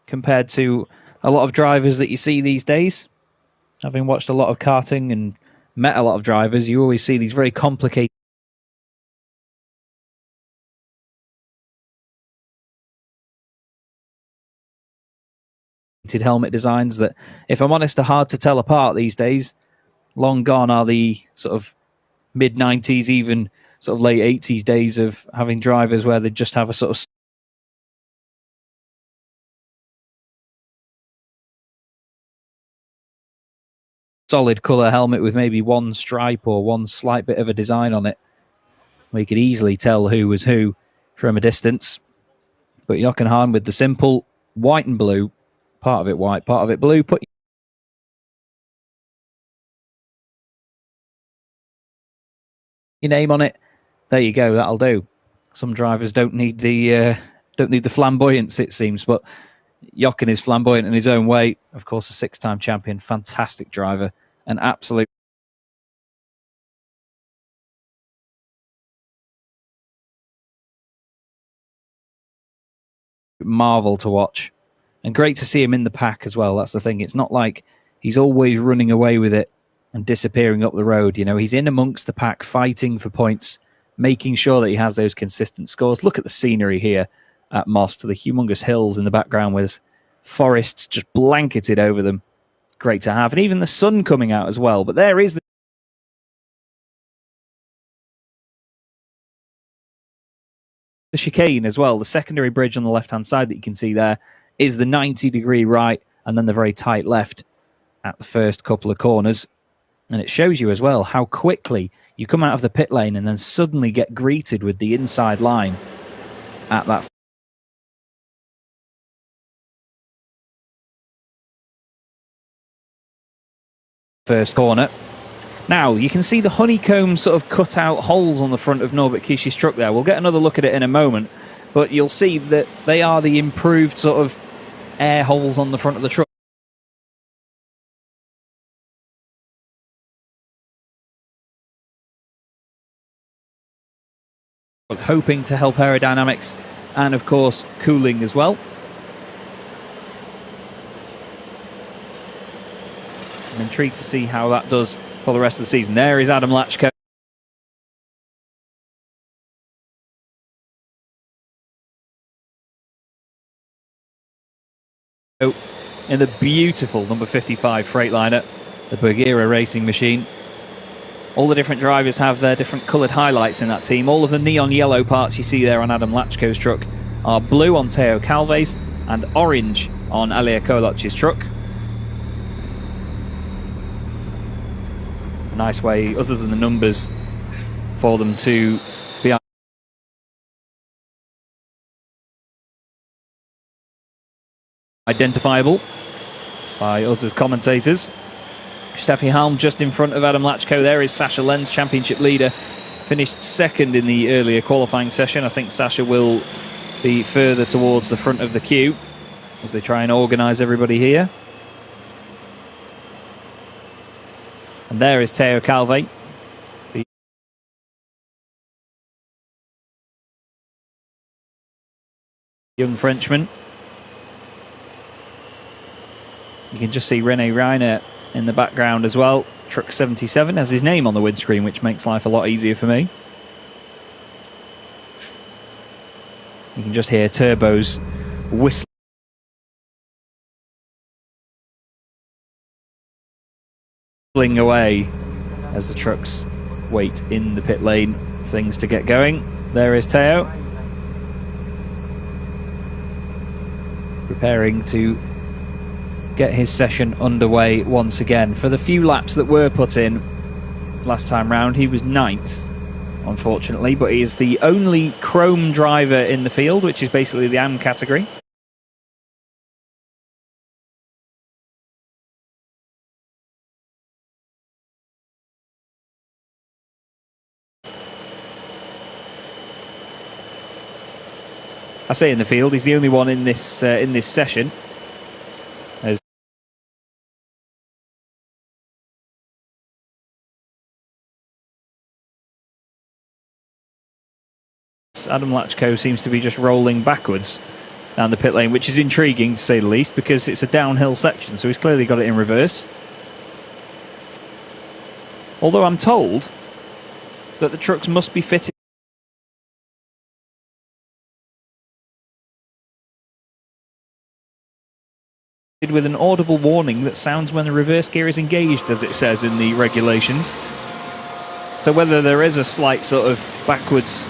compared to a lot of drivers that you see these days. Having watched a lot of karting and met a lot of drivers, you always see these very complicated helmet designs that, if I'm honest, are hard to tell apart these days. Long gone are the sort of mid-90s, even sort of late 80s days of having drivers where they just have a sort of solid colour helmet with maybe one stripe or one slight bit of a design on it, where you could easily tell who was who from a distance. But Jochen Hahn with the simple white and blue, part of it white, part of it blue. Put your name on it. There you go. That'll do. Some drivers don't need the flamboyance, it seems, but Jochen is flamboyant in his own way. Of course, a 6-time champion, fantastic driver, an absolute marvel to watch. And great to see him in the pack as well. That's the thing. It's not like he's always running away with it and disappearing up the road. You know, he's in amongst the pack, fighting for points, making sure that he has those consistent scores. Look at the scenery here at Most, the humongous hills in the background with forests just blanketed over them. Great to have. And even the sun coming out as well. But there is the chicane as well. The secondary bridge on the left-hand side that you can see there is the 90-degree right, and then the very tight left at the first couple of corners. And it shows you as well how quickly you come out of the pit lane and then suddenly get greeted with the inside line at that first corner. Now, you can see the honeycomb sort of cut out holes on the front of Norbert Kisch's truck there. We'll get another look at it in a moment, but you'll see that they are the improved sort of air holes on the front of the truck. Hoping to help aerodynamics and, of course, cooling as well. I'm intrigued to see how that does for the rest of the season. There is Adam Lachko. In the beautiful number 55 Freightliner, the Bergera racing machine. All the different drivers have their different coloured highlights in that team. All of the neon yellow parts you see there on Adam Lachko's truck are blue on Teo Calve's and orange on Alia Koloc's truck. A nice way, other than the numbers, for them to be identifiable by us as commentators. Steffi Halm just in front of Adam Lachko. There is Sasha Lenz, championship leader. Finished second in the earlier qualifying session. I think Sasha will be further towards the front of the queue as they try and organise everybody here. And there is Teo Calve, the young Frenchman. You can just see René Reiner in the background as well. Truck 77 has his name on the windscreen, which makes life a lot easier for me. You can just hear turbos whistling away as the trucks wait in the pit lane for things to get going. There is Teo, preparing to get his session underway once again. For the few laps that were put in last time round, he was 9th, unfortunately, but he is the only chrome driver in the field, which is basically the AM category. I say in the field, he's the only one in this session. As Adam Lachko seems to be just rolling backwards down the pit lane, which is intriguing to say the least, because it's a downhill section, so he's clearly got it in reverse. Although I'm told that the trucks must be fitted with an audible warning that sounds when the reverse gear is engaged, as it says in the regulations. So whether there is a slight sort of backwards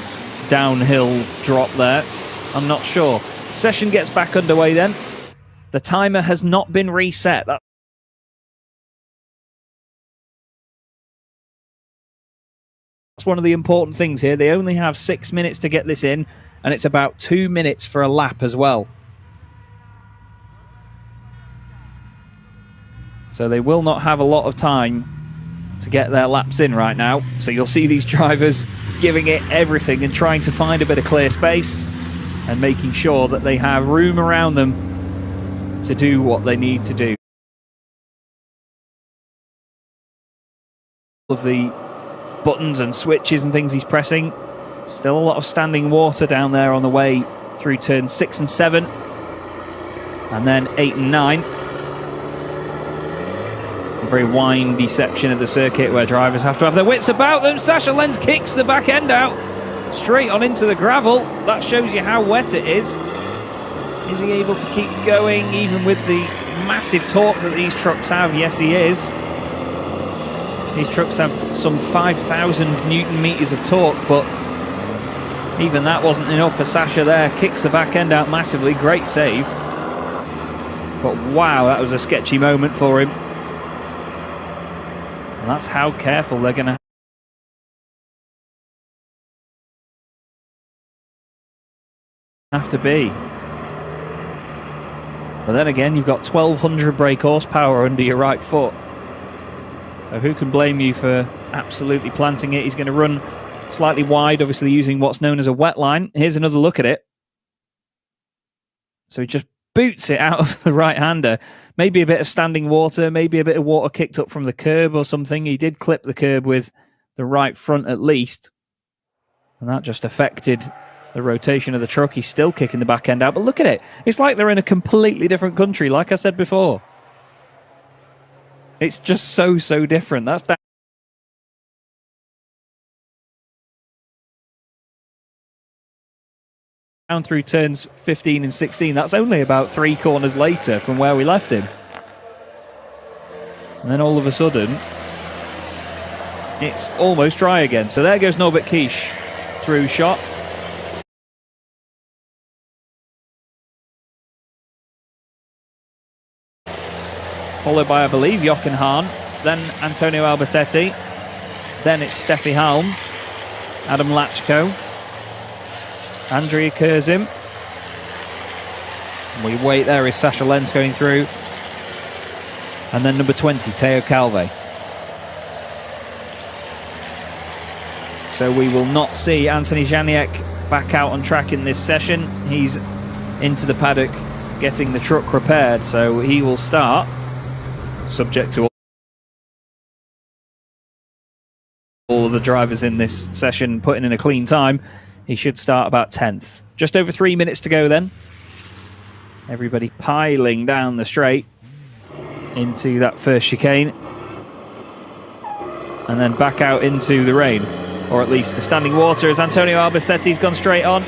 downhill drop there, I'm not sure. Session gets back underway then. The timer has not been reset. That's one of the important things here. They only have 6 minutes to get this in, and it's about 2 minutes for a lap as well. So they will not have a lot of time to get their laps in right now. So you'll see these drivers giving it everything and trying to find a bit of clear space and making sure that they have room around them to do what they need to do. All of the buttons and switches and things he's pressing. Still a lot of standing water down there on the way through turns 6 and 7. And then 8 and 9. A very windy section of the circuit where drivers have to have their wits about them. Sasha Lenz kicks the back end out straight on into the gravel. That shows you how wet it is. Is he able to keep going even with the massive torque that these trucks have? Yes, he is. These trucks have some 5,000 Newton meters of torque, but even that wasn't enough for Sasha there. Kicks the back end out massively. Great save. But wow, that was a sketchy moment for him. And that's how careful they're going to have to be. But then again, you've got 1,200 brake horsepower under your right foot. So who can blame you for absolutely planting it? He's going to run slightly wide, obviously using what's known as a wet line. Here's another look at it. So he just boots it out of the right-hander. Maybe a bit of standing water, maybe a bit of water kicked up from the curb or something. He did clip the curb with the right front at least. And that just affected the rotation of the truck. He's still kicking the back end out. But look at it. It's like they're in a completely different country, like I said before. It's just so different. That's down through turns 15 and 16. That's only about 3 corners later from where we left him. And then all of a sudden, it's almost dry again. So there goes Norbert Kish through shot. Followed by, I believe, Jochen Hahn, then Antonio Albertetti, then it's Steffi Halm, Adam Lachko, Andrea Kurzim. We wait, there is Sasha Lenz going through. And then number 20, Teo Calve. So we will not see Anthony Janiak back out on track in this session. He's into the paddock getting the truck repaired, so he will start, subject to all of the drivers in this session putting in a clean time. He should start about 10th. Just over 3 minutes to go then. Everybody piling down the straight into that first chicane. And then back out into the rain. Or at least the standing water, as Antonio Albertetti's gone straight on.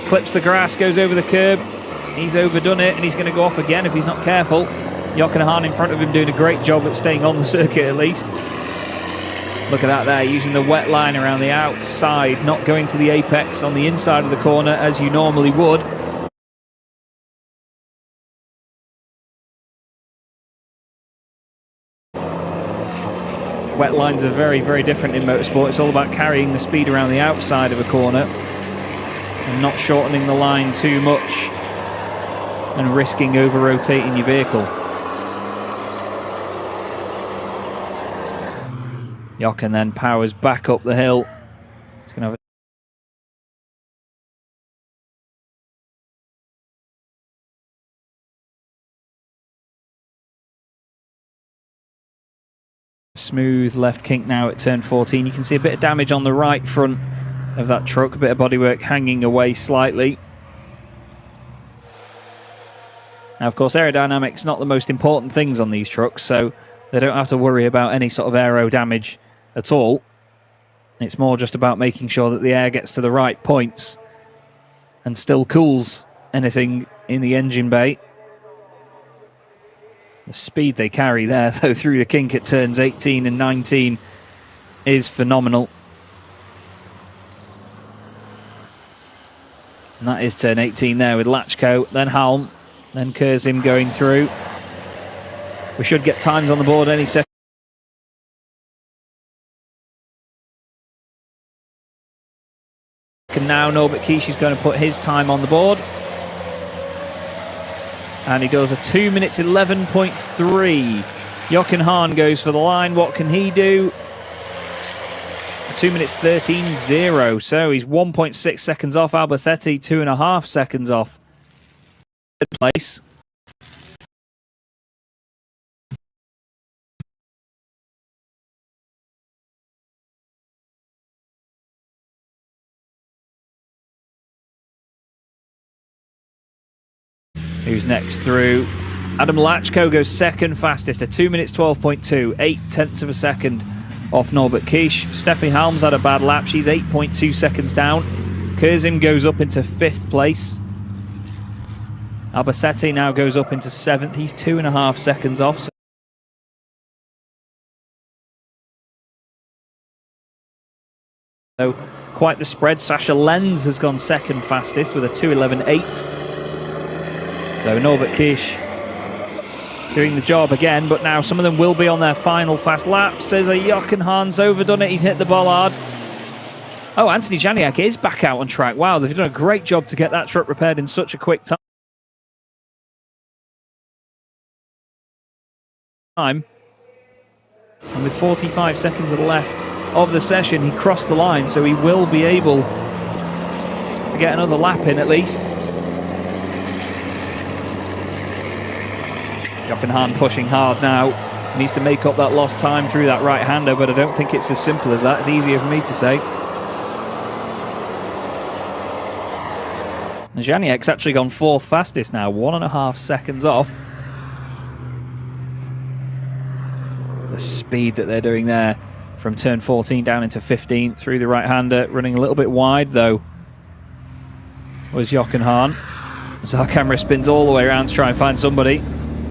Clips the grass, goes over the curb. He's overdone it, and he's going to go off again if he's not careful. Jochen Hahn in front of him doing a great job at staying on the circuit at least. Look at that there, using the wet line around the outside, not going to the apex on the inside of the corner as you normally would. Wet lines are very different in motorsport. It's all about carrying the speed around the outside of a corner and not shortening the line too much and risking over-rotating your vehicle. Jochen then powers back up the hill. He's going to have a smooth left kink now at turn 14. You can see a bit of damage on the right front of that truck, a bit of bodywork hanging away slightly. Now, of course, aerodynamics not the most important things on these trucks, so they don't have to worry about any sort of aero damage at all. It's more just about making sure that the air gets to the right points and still cools anything in the engine bay. The speed they carry there, though, through the kink at turns 18 and 19 is phenomenal. And that is turn 18 there with Lachko, then Halm, then Kurzim going through. We should get times on the board any second. Now Norbert Kish is going to put his time on the board. And he does a 2 minutes 11.3. Jochen Hahn goes for the line. What can he do? 2 minutes 13.0. So he's 1.6 seconds off. Albertetti 2.5 seconds off. Third place. Who's next through? Adam Lachko goes second fastest, a 2 minutes 12.2, 0.8 of a second off Norbert Kish. Steffi Halm's had a bad lap, she's 8.2 seconds down. Kurzim goes up into 5th place. Albertetti now goes up into 7th, he's 2.5 seconds off. So quite the spread. Sasha Lenz has gone second fastest with a 2:11.8. So Norbert Kish doing the job again, but now some of them will be on their final fast lap. Says a Jochen Hahn's overdone it, he's hit the bollard. Oh, Anthony Janiak is back out on track. Wow, they've done a great job to get that truck repaired in such a quick time. And with 45 seconds left of the session, he crossed the line, so he will be able to get another lap in at least. Jochen Hahn pushing hard now. He needs to make up that lost time through that right-hander, but I don't think it's as simple as that. It's easier for me to say. And Janiek's actually gone 4th fastest now, 1.5 seconds off. The speed that they're doing there from turn 14 down into 15 through the right-hander, running a little bit wide though was Jochen Hahn. As our camera spins all the way around to try and find somebody.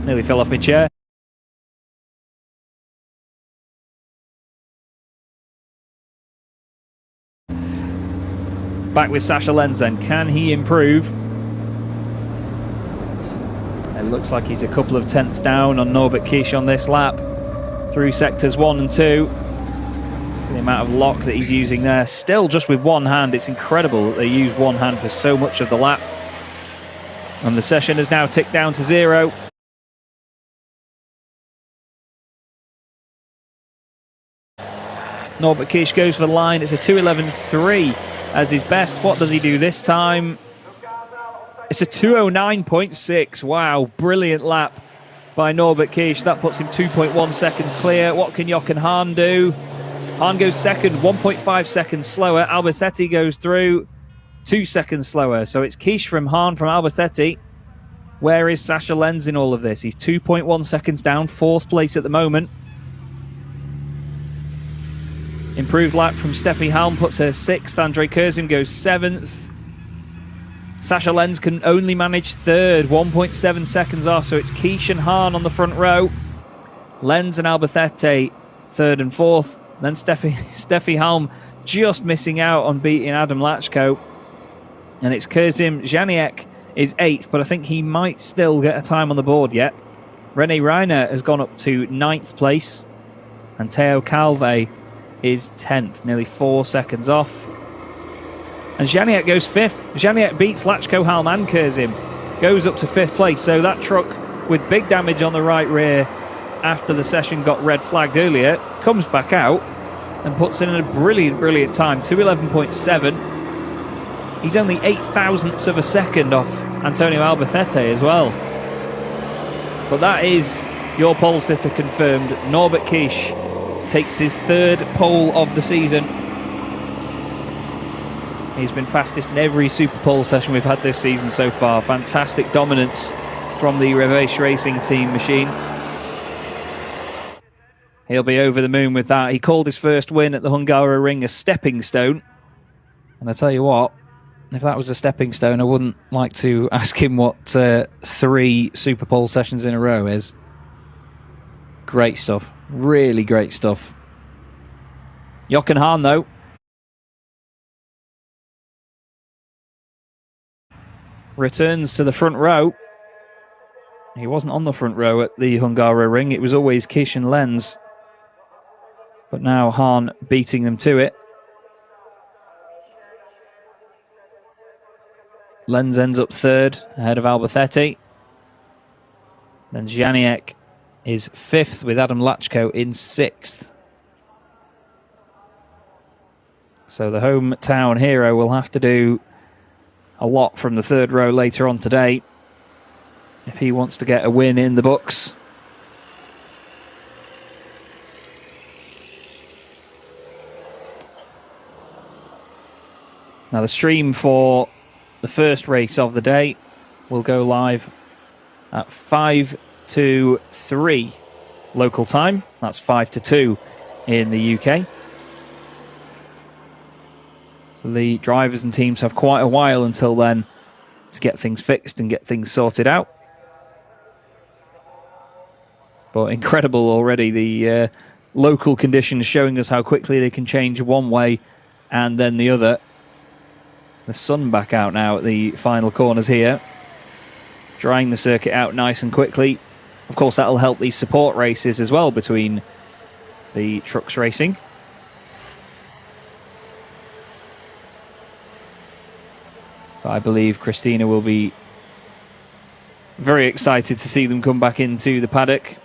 Nearly fell off my chair. Back with Sascha Lenz then. Can he improve? It looks like he's a couple of tenths down on Norbert Kish on this lap. Through sectors 1 and 2. The amount of lock that he's using there. Still just with one hand. It's incredible that they use one hand for so much of the lap. And the session has now ticked down to 0. Norbert Kish goes for the line. It's a 2:11.3 as his best. What does he do this time? It's a 2:09.6. Wow, brilliant lap by Norbert Kish. That puts him 2.1 seconds clear. What can Jochen Hahn do? Hahn goes second, 1.5 seconds slower. Albersetti goes through 2 seconds slower. So it's Kish from Hahn from Albersetti. Where is Sascha Lenz in all of this? He's 2.1 seconds down, 4th place at the moment. Improved lap from Steffi Halm puts her 6th. Andre Kurzim goes 7th. Sascha Lenz can only manage 3rd, 1.7 seconds off. So it's Kish and Hahn on the front row. Lenz and Albersetti 3rd and 4th. Then Steffi Halm just missing out on beating Adam Lachko. And it's Kurzim. Janiek is 8th, but I think he might still get a time on the board yet. René Reiner has gone up to 9th place. And Theo Calve is 10th, nearly 4 seconds off. And Janiek goes 5th. Janiek beats Lachko, Halm and Kurzim. Goes up to 5th place. So that truck with big damage on the right rear after the session got red flagged earlier comes back out and puts in a brilliant time, 2:11.7. He's only 8 thousandths of a second off Antonio Albersetti as well. But that is your pole sitter confirmed. Norbert Kish takes his 3rd pole of the season. He's been fastest in every super pole session we've had this season so far. Fantastic dominance from the Reveche Racing team machine. He'll be over the moon with that. He called his first win at the Hungaroring a stepping stone. And I tell you what, if that was a stepping stone, I wouldn't like to ask him what 3 super pole sessions in a row is. Great stuff. Really great stuff. Jochen Hahn, though. Returns to the front row. He wasn't on the front row at the Hungaroring. It was always Kish and Lenz. But now Hahn beating them to it. Lenz ends up 3rd, ahead of Albersetti. Then Janiek is 5th with Adam Lachko in 6th. So the hometown hero will have to do a lot from the 3rd row later on today if he wants to get a win in the books. Now the stream for the first race of the day will go live at 5 to 3 local time. That's 5 to 2 in the UK. So the drivers and teams have quite a while until then to get things fixed and get things sorted out. But incredible already, the local conditions showing us how quickly they can change one way and then the other. The sun back out now at the final corners here. Drying the circuit out nice and quickly. Of course, that'll help these support races as well between the trucks racing. But I believe Christina will be very excited to see them come back into the paddock.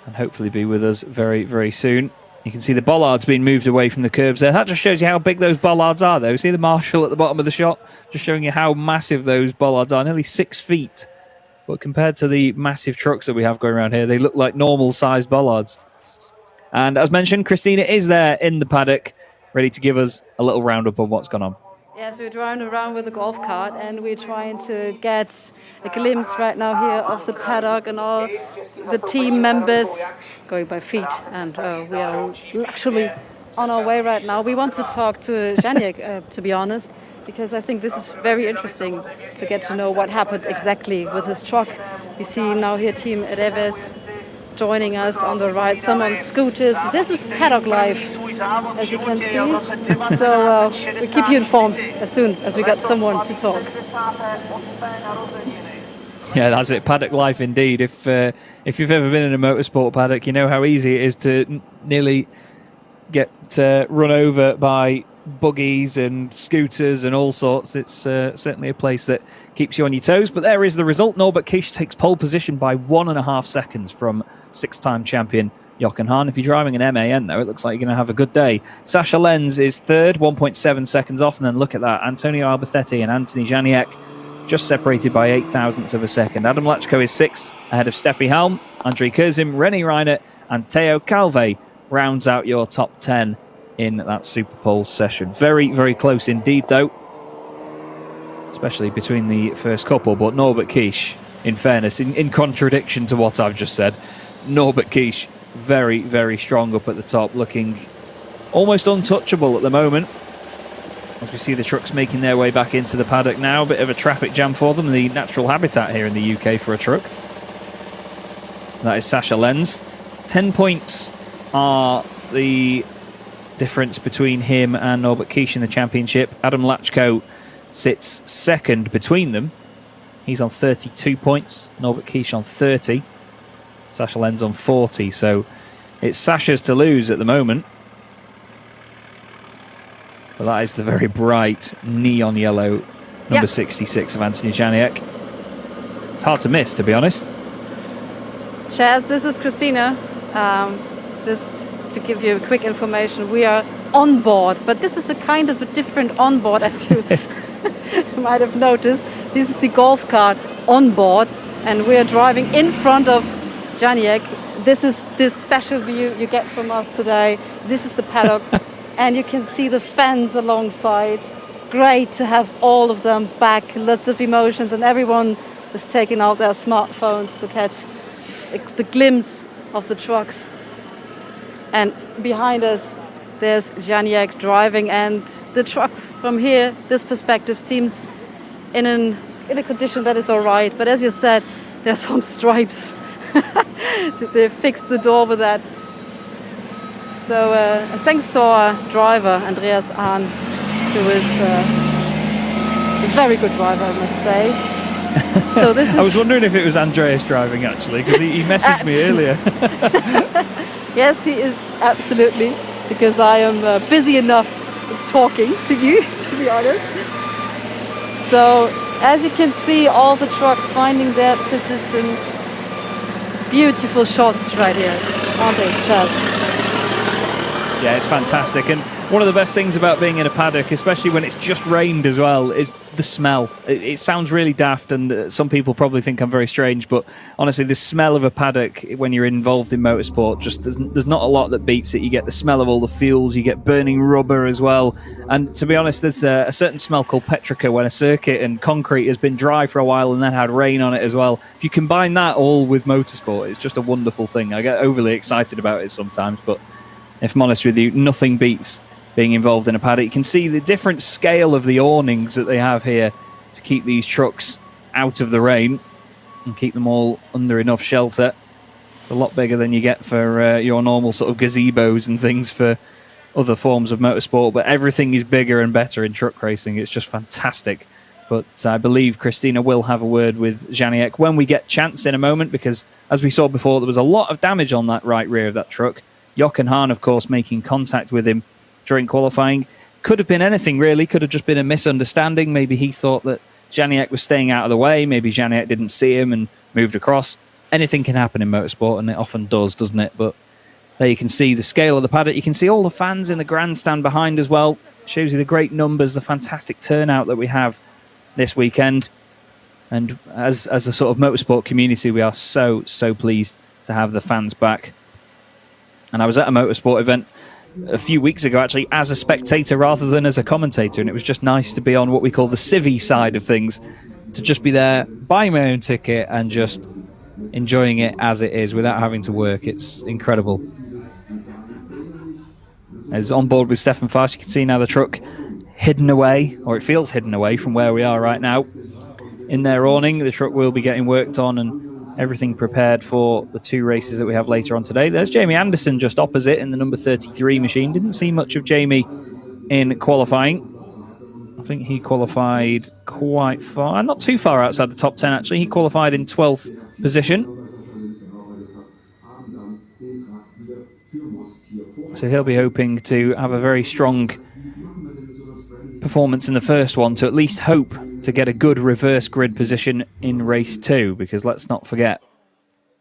and hopefully be with us very, very soon. You can see the bollards being moved away from the curbs there. That just shows you how big those bollards are, though. See the marshal at the bottom of the shot? Just showing you how massive those bollards are. Nearly 6 feet. But compared to the massive trucks that we have going around here, they look like normal-sized bollards. And as mentioned, Christina is there in the paddock, ready to give us a little roundup on what's gone on. Yes, we're driving around with the golf cart and we're trying to get a glimpse right now here of the paddock and all the team members going by feet. And we are literally on our way right now. We want to talk to Janiek, to be honest, because I think this is very interesting to get to know what happened exactly with his truck. We see now here Team Reves joining us on the ride, some on scooters. This is Paddock Live, as you can see. So we keep you informed as soon as we got someone to talk. Yeah, that's it. Paddock life indeed. If you've ever been in a motorsport paddock, you know how easy it is to nearly get run over by buggies and scooters and all sorts. It's certainly a place that keeps you on your toes. But there is the result. Norbert Kish takes pole position by 1.5 seconds from 6-time champion Jochen Hahn. If you're driving an MAN, though, it looks like you're going to have a good day. Sasha Lenz is third, 1.7 seconds off. And then look at that. Antonio Alberthetti and Anthony Janiak just separated by 0.08 of a second. Adam Lachko is sixth, ahead of Steffi Helm. Andrei Kurzim, René Reinert and Theo Calve rounds out your top 10 in that Super Pole session. Very, very close indeed, though, especially between the first couple. But Norbert Kish, in fairness, in contradiction to what I've just said, Norbert Kish, very, very strong up at the top, looking almost untouchable at the moment. As we see the trucks making their way back into the paddock now, a bit of a traffic jam for them, the natural habitat here in the UK for a truck. That is Sasha Lenz. 10 points are the difference between him and Norbert Kish in the championship. Adam Lachko sits second between them. He's on 32 points. Norbert Kish on 30. Sasha Lenz on 40. So it's Sasha's to lose at the moment. But that is the very bright neon yellow number 66 of Anthony Janiak. It's hard to miss, to be honest. Chaz, this is Christina. Just to give you a quick information, we are on board, but this is a kind of a different on board, as you might have noticed. This is the golf cart on board, and we are driving in front of Janiak. This is this special view you get from us today. This is the paddock, and you can see the fans alongside. Great to have all of them back. Lots of emotions, and everyone is taking out their smartphones to catch the glimpse of the trucks. And behind us, there's Janiak driving, and the truck from here, this perspective, seems in a condition that is all right. But as you said, there's some stripes. They fixed the door with that. So thanks to our driver, Andreas Ahn, who is a very good driver, I must say. So this is I was wondering if it was Andreas driving, actually, because he messaged me earlier. Yes, he is, absolutely, because I am busy enough talking to you, to be honest. So, as you can see, all the trucks finding their positions. Beautiful shots right here, aren't they, Chaz? Yeah, it's fantastic. And one of the best things about being in a paddock, especially when it's just rained as well, is the smell. It sounds really daft, and some people probably think I'm very strange, but honestly, the smell of a paddock when you're involved in motorsport, just there's not a lot that beats it. You get the smell of all the fuels, you get burning rubber as well. And to be honest, there's a certain smell called petrichor when a circuit and concrete has been dry for a while and then had rain on it as well. If you combine that all with motorsport, it's just a wonderful thing. I get overly excited about it sometimes, but if I'm honest with you, nothing beats being involved in a paddock. You can see the different scale of the awnings that they have here to keep these trucks out of the rain and keep them all under enough shelter. It's a lot bigger than you get for your normal sort of gazebos and things for other forms of motorsport, but everything is bigger and better in truck racing. It's just fantastic. But I believe Christina will have a word with Janiak when we get chance in a moment, because as we saw before, there was a lot of damage on that right rear of that truck. Jochen Hahn, of course, making contact with him during qualifying. Could have been anything, really. Could have just been a misunderstanding. Maybe he thought that Janiak was staying out of the way. Maybe Janiak didn't see him and moved across. anything can happen in motorsport, and it often does, doesn't it? But there you can see the scale of the paddock. You can see all the fans in the grandstand behind as well. Shows you the great numbers, the fantastic turnout that we have this weekend. And as a sort of motorsport community, we are so pleased to have the fans back. And I was at a motorsport event a few weeks ago, actually, as a spectator rather than as a commentator, and it was just nice to be on what we call the civvy side of things, to just be there, buying my own ticket and just enjoying it as it is without having to work. It's incredible. As on board with Stefan Fast, you can see now the truck hidden away, or it feels hidden away from where we are right now. In their awning, the truck will be getting worked on and everything prepared for the 2 races that we have later on today. There's Jamie Anderson just opposite in the number 33 machine. Didn't see much of Jamie in qualifying. I think he qualified quite far, not too far outside the top 10 actually. He qualified in 12th position. So he'll be hoping to have a very strong performance in the first one to at least hope to get a good reverse grid position in race 2, because let's not forget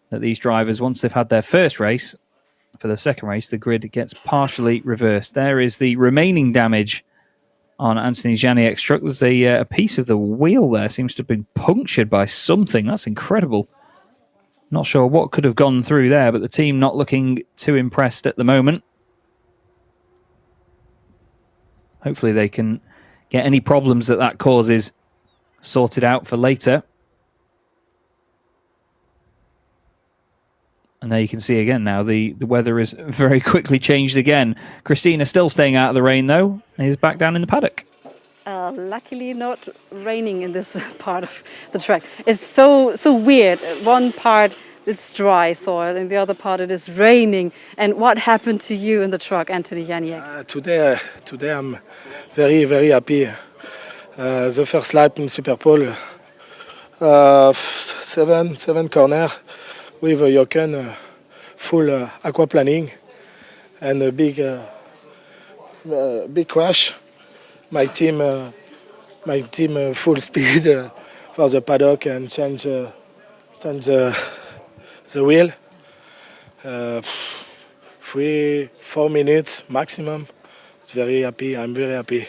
that these drivers, once they've had their first race, for the second race, the grid gets partially reversed. There is the remaining damage on Anthony Janiek's truck. There's a piece of the wheel there seems to have been punctured by something. That's incredible. Not sure what could have gone through there, but the team not looking too impressed at the moment. Hopefully they can get any problems that causes sorted out for later. And there you can see again now the weather is very quickly changed again. Christina still staying out of the rain though, and is back down in the paddock. Luckily not raining in this part of the track. It's so weird. One part it's dry soil, and the other part it is raining. And what happened to you in the truck, Anthony Janiek? Today I'm very happy. The first lap in Superpole, 7 corner with a Jochen full aquaplaning and a big crash. My team full speed for the paddock and change the wheel. 3-4 minutes maximum. It's very happy. I'm very happy.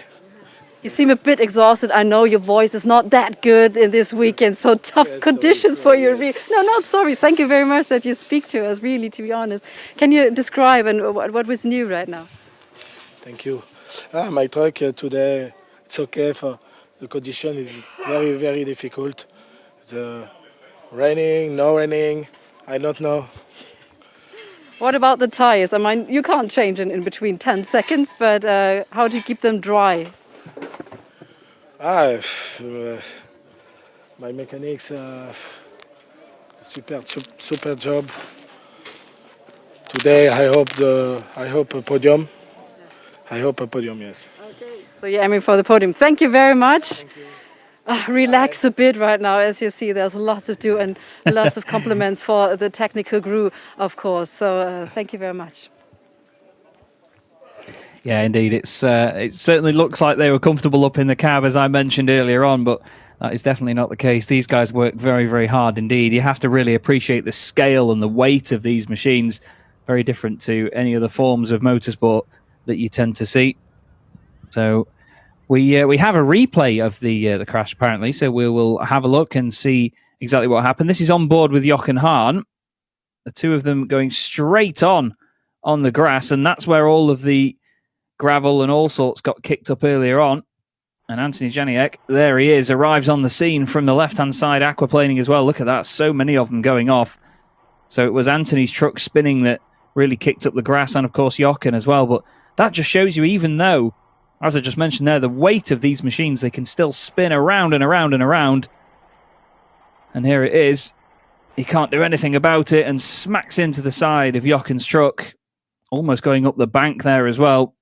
You seem a bit exhausted. I know your voice is not that good in this weekend, so tough conditions for you. No, not sorry. Thank you very much that you speak to us, really, to be honest. Can you describe what was new right now? Thank you. My truck today, it's okay. For the condition is very difficult. The raining, no raining, I don't know. What about the tires? I mean, you can't change in between 10 seconds, but how do you keep them dry? My mechanics super job. Today I hope a podium. I hope a podium, yes. Okay. So you're aiming for the podium. Thank you very much. Thank you. Relax a bit right now. As you see, there's lots to do and lots of compliments for the technical crew, of course. So thank you very much. Yeah, indeed. It certainly looks like they were comfortable up in the cab, as I mentioned earlier on, but that is definitely not the case. These guys work very hard indeed. You have to really appreciate the scale and the weight of these machines. Very different to any other forms of motorsport that you tend to see. So we have a replay of the crash apparently, so we will have a look and see exactly what happened. This is on board with Jochen Hahn. The two of them going straight on the grass, and that's where all of the gravel and all sorts got kicked up earlier on. And Anthony Janiek, there he is, arrives on the scene from the left-hand side, aquaplaning as well. Look at that, so many of them going off. So it was Anthony's truck spinning that really kicked up the grass, and of course Jochen as well. But that just shows you, even though, as I just mentioned there, the weight of these machines, they can still spin around and around and around. And here it is. He can't do anything about it and smacks into the side of Jochen's truck, almost going up the bank there as well.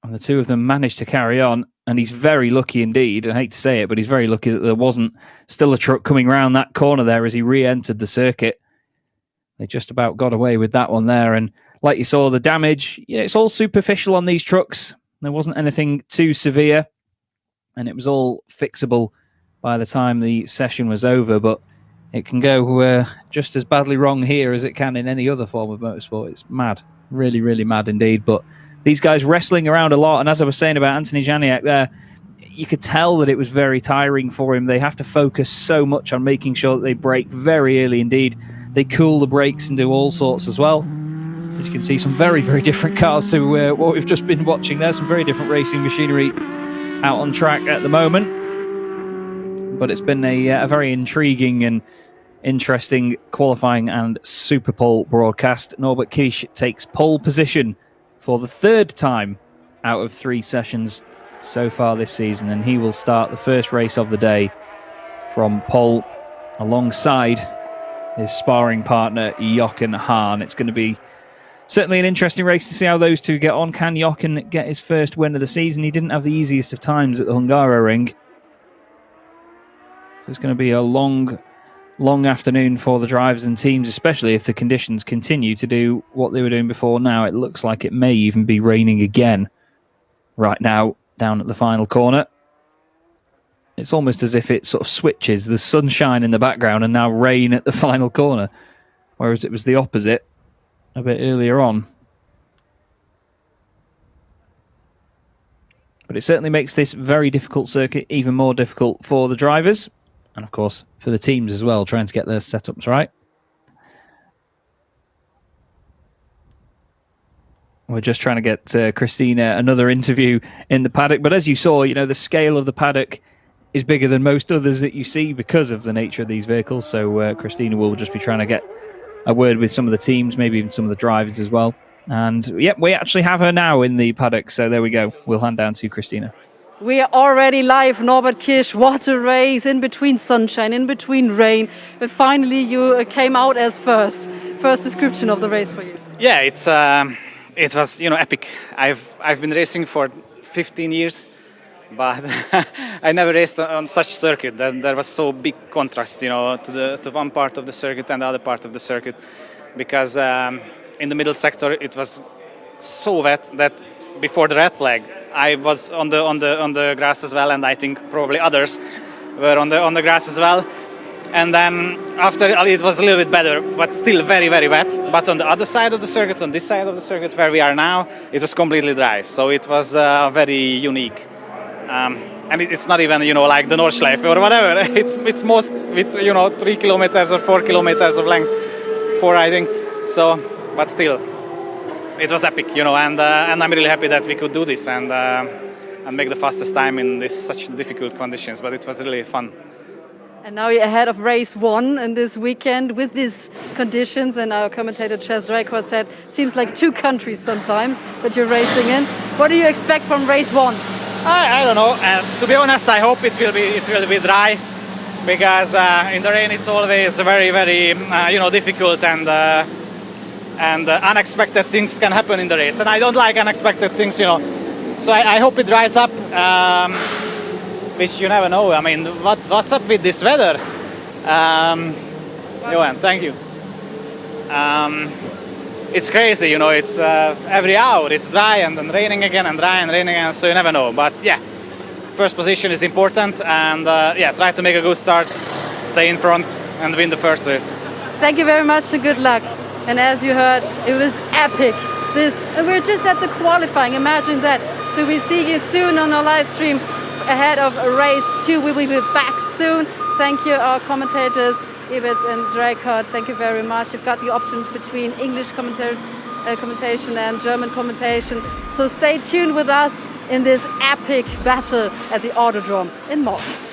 And the two of them managed to carry on, and he's very lucky indeed. I hate to say it, but he's very lucky that there wasn't still a truck coming around that corner there as he re-entered the circuit. They just about got away with that one there. And like you saw, the damage, it's all superficial on these trucks. There wasn't anything too severe, and it was all fixable by the time the session was over. But it can go just as badly wrong here as it can in any other form of motorsport. It's mad. Really, really mad indeed. But these guys wrestling around a lot. And as I was saying about Anthony Janiak there, you could tell that it was very tiring for him. They have to focus so much on making sure that they brake very early indeed. They cool the brakes and do all sorts as well. As you can see, some very, very different cars to what we've just been watching there. Some very different racing machinery out on track at the moment. But it's been a very intriguing and interesting qualifying and Super Pole broadcast. Norbert Kish takes pole position for the third time out of 3 sessions so far this season, and he will start the first race of the day from pole alongside his sparring partner Jochen Hahn. It's going to be certainly an interesting race to see how those two get on. Can Jochen get his first win of the season? He didn't have the easiest of times at the Hungaroring. So it's going to be a long afternoon for the drivers and teams, especially if the conditions continue to do what they were doing before now. It looks like it may even be raining again right now down at the final corner. It's almost as if it sort of switches. There's sunshine in the background and now rain at the final corner, whereas it was the opposite a bit earlier on. But it certainly makes this very difficult circuit even more difficult for the drivers. And of course, for the teams as well, trying to get their setups right. We're just trying to get Christina another interview in the paddock. But as you saw, the scale of the paddock is bigger than most others that you see because of the nature of these vehicles. So Christina will just be trying to get a word with some of the teams, maybe even some of the drivers as well. And yep, we actually have her now in the paddock. So there we go. We'll hand down to Christina. We are already live, Norbert Kish. What a race, in between sunshine, in between rain. But finally you came out as first. First description of the race for you. Yeah, it was epic. I've been racing for 15 years, but I never raced on such circuit. There was so big contrast, to one part of the circuit and the other part of the circuit, because in the middle sector it was so wet that before the red flag I was on the grass as well, and I think probably others were on the grass as well. And then after it was a little bit better, but still very, very wet. But on the other side of the circuit, on this side of the circuit where we are now, it was completely dry. So it was very unique. And it's not even, like the Nordschleife or whatever. It's most with, 3 kilometers or 4 kilometers of length, 4 I think. So, but still, it was epic, and I'm really happy that we could do this and make the fastest time in such difficult conditions. But it was really fun. And now you're ahead of race 1 in this weekend with these conditions. And our commentator Chaz Drakor said, seems like 2 countries sometimes that you're racing in. What do you expect from race 1? I don't know. To be honest, I hope it will be dry, because in the rain it's always very, very difficult, and unexpected things can happen in the race. And I don't like unexpected things, So I hope it dries up. Which you never know. I mean, what's up with this weather? Johan, thank you. It's crazy, it's every hour it's dry and then raining again and dry and raining again, so you never know. But yeah, first position is important, and try to make a good start, stay in front and win the first race. Thank you very much and good luck. And as you heard, it was epic. We're just at the qualifying, imagine that. So we see you soon on our live stream ahead of race 2. We will be back soon. Thank you, our commentators, Ives and Drakor. Thank you very much. You've got the option between English commentation and German commentation. So stay tuned with us in this epic battle at the Autodrome in Most.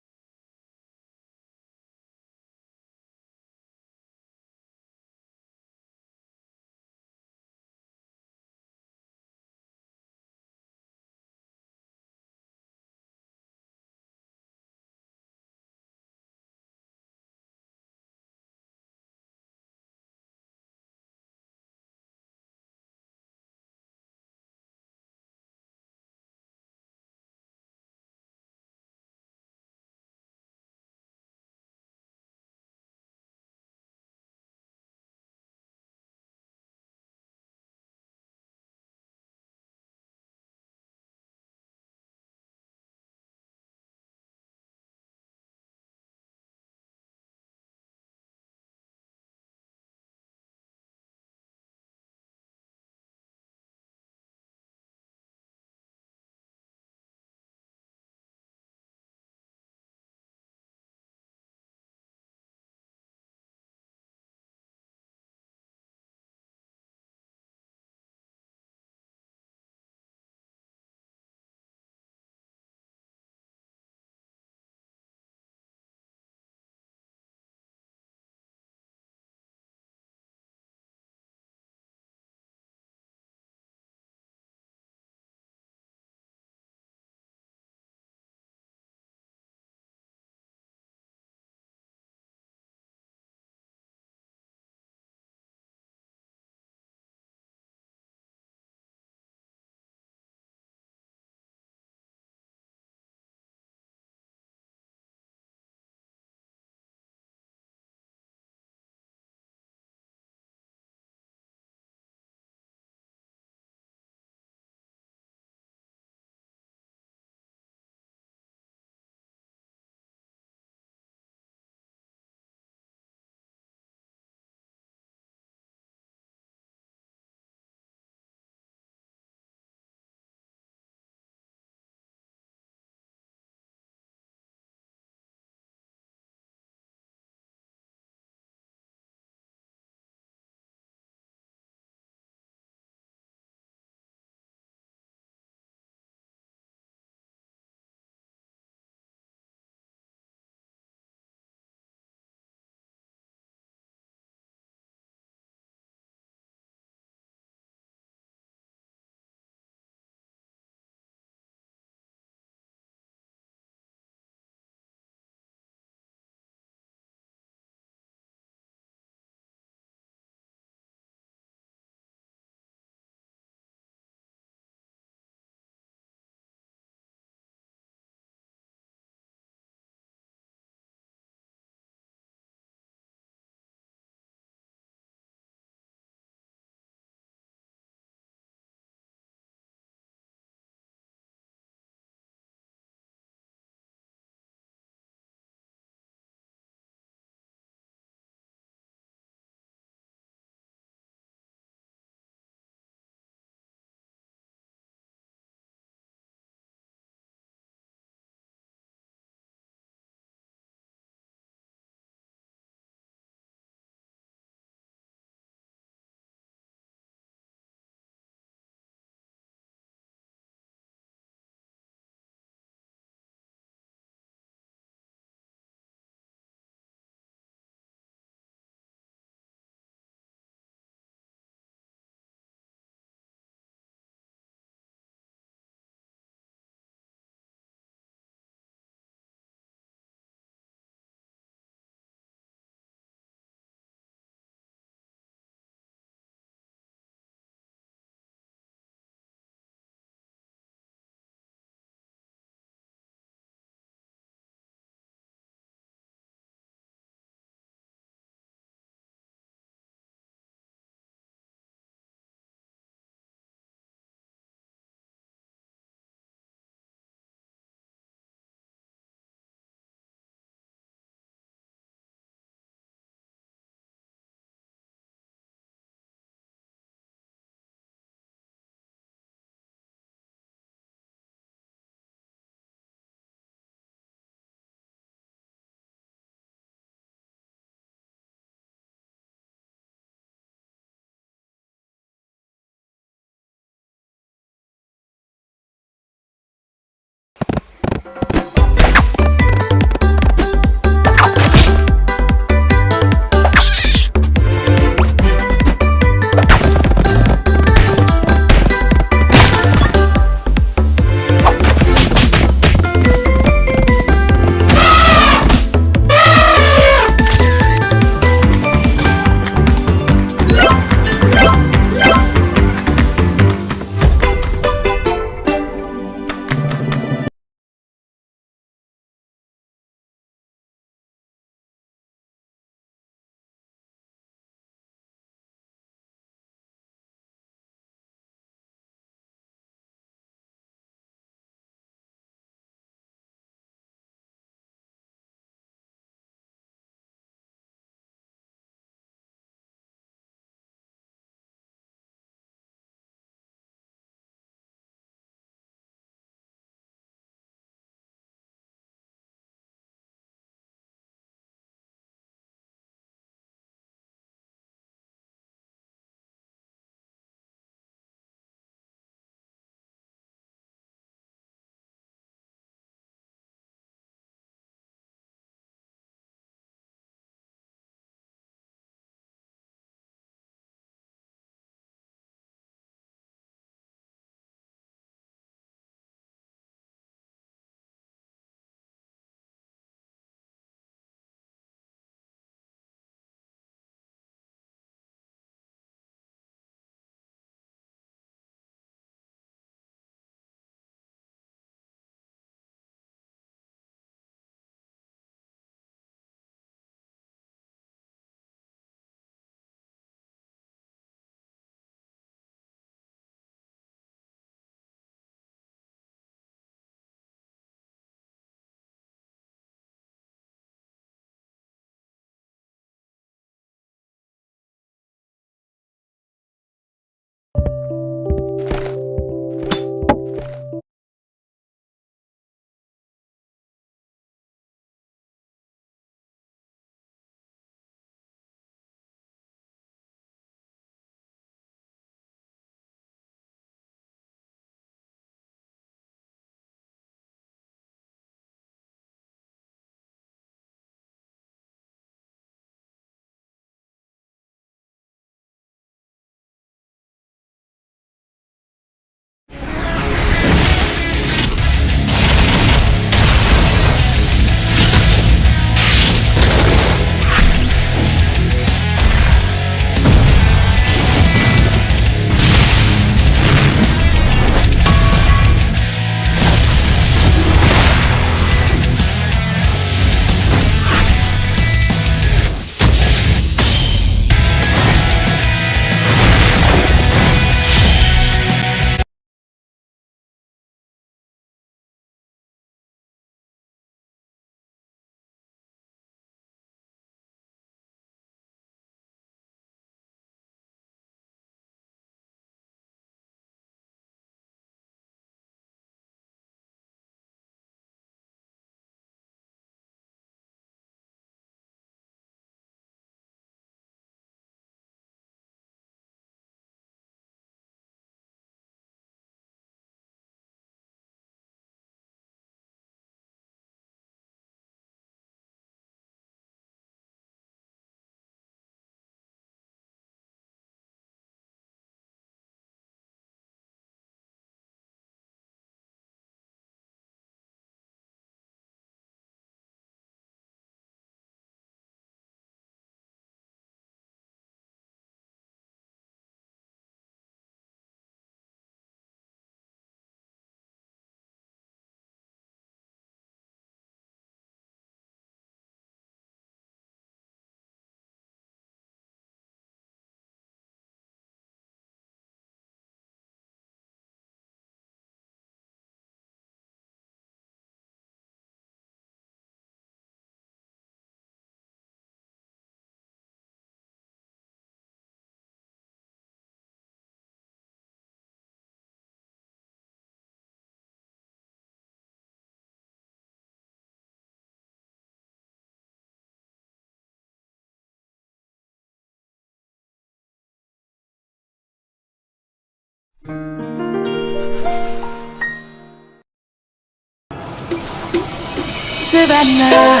Savannah,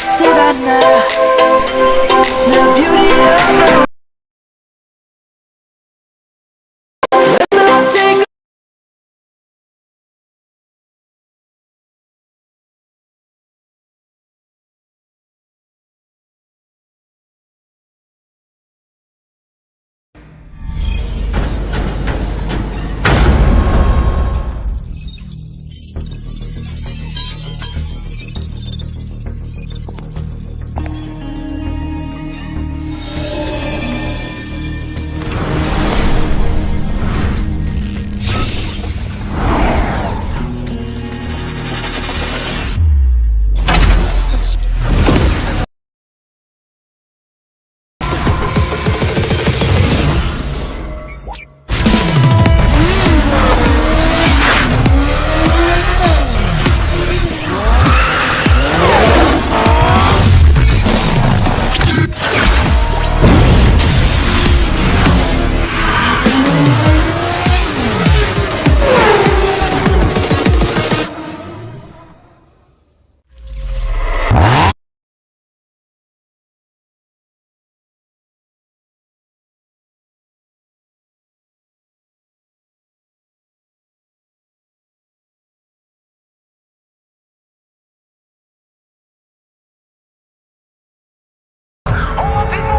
Savannah, the beauty of the world. Let's all take Oh,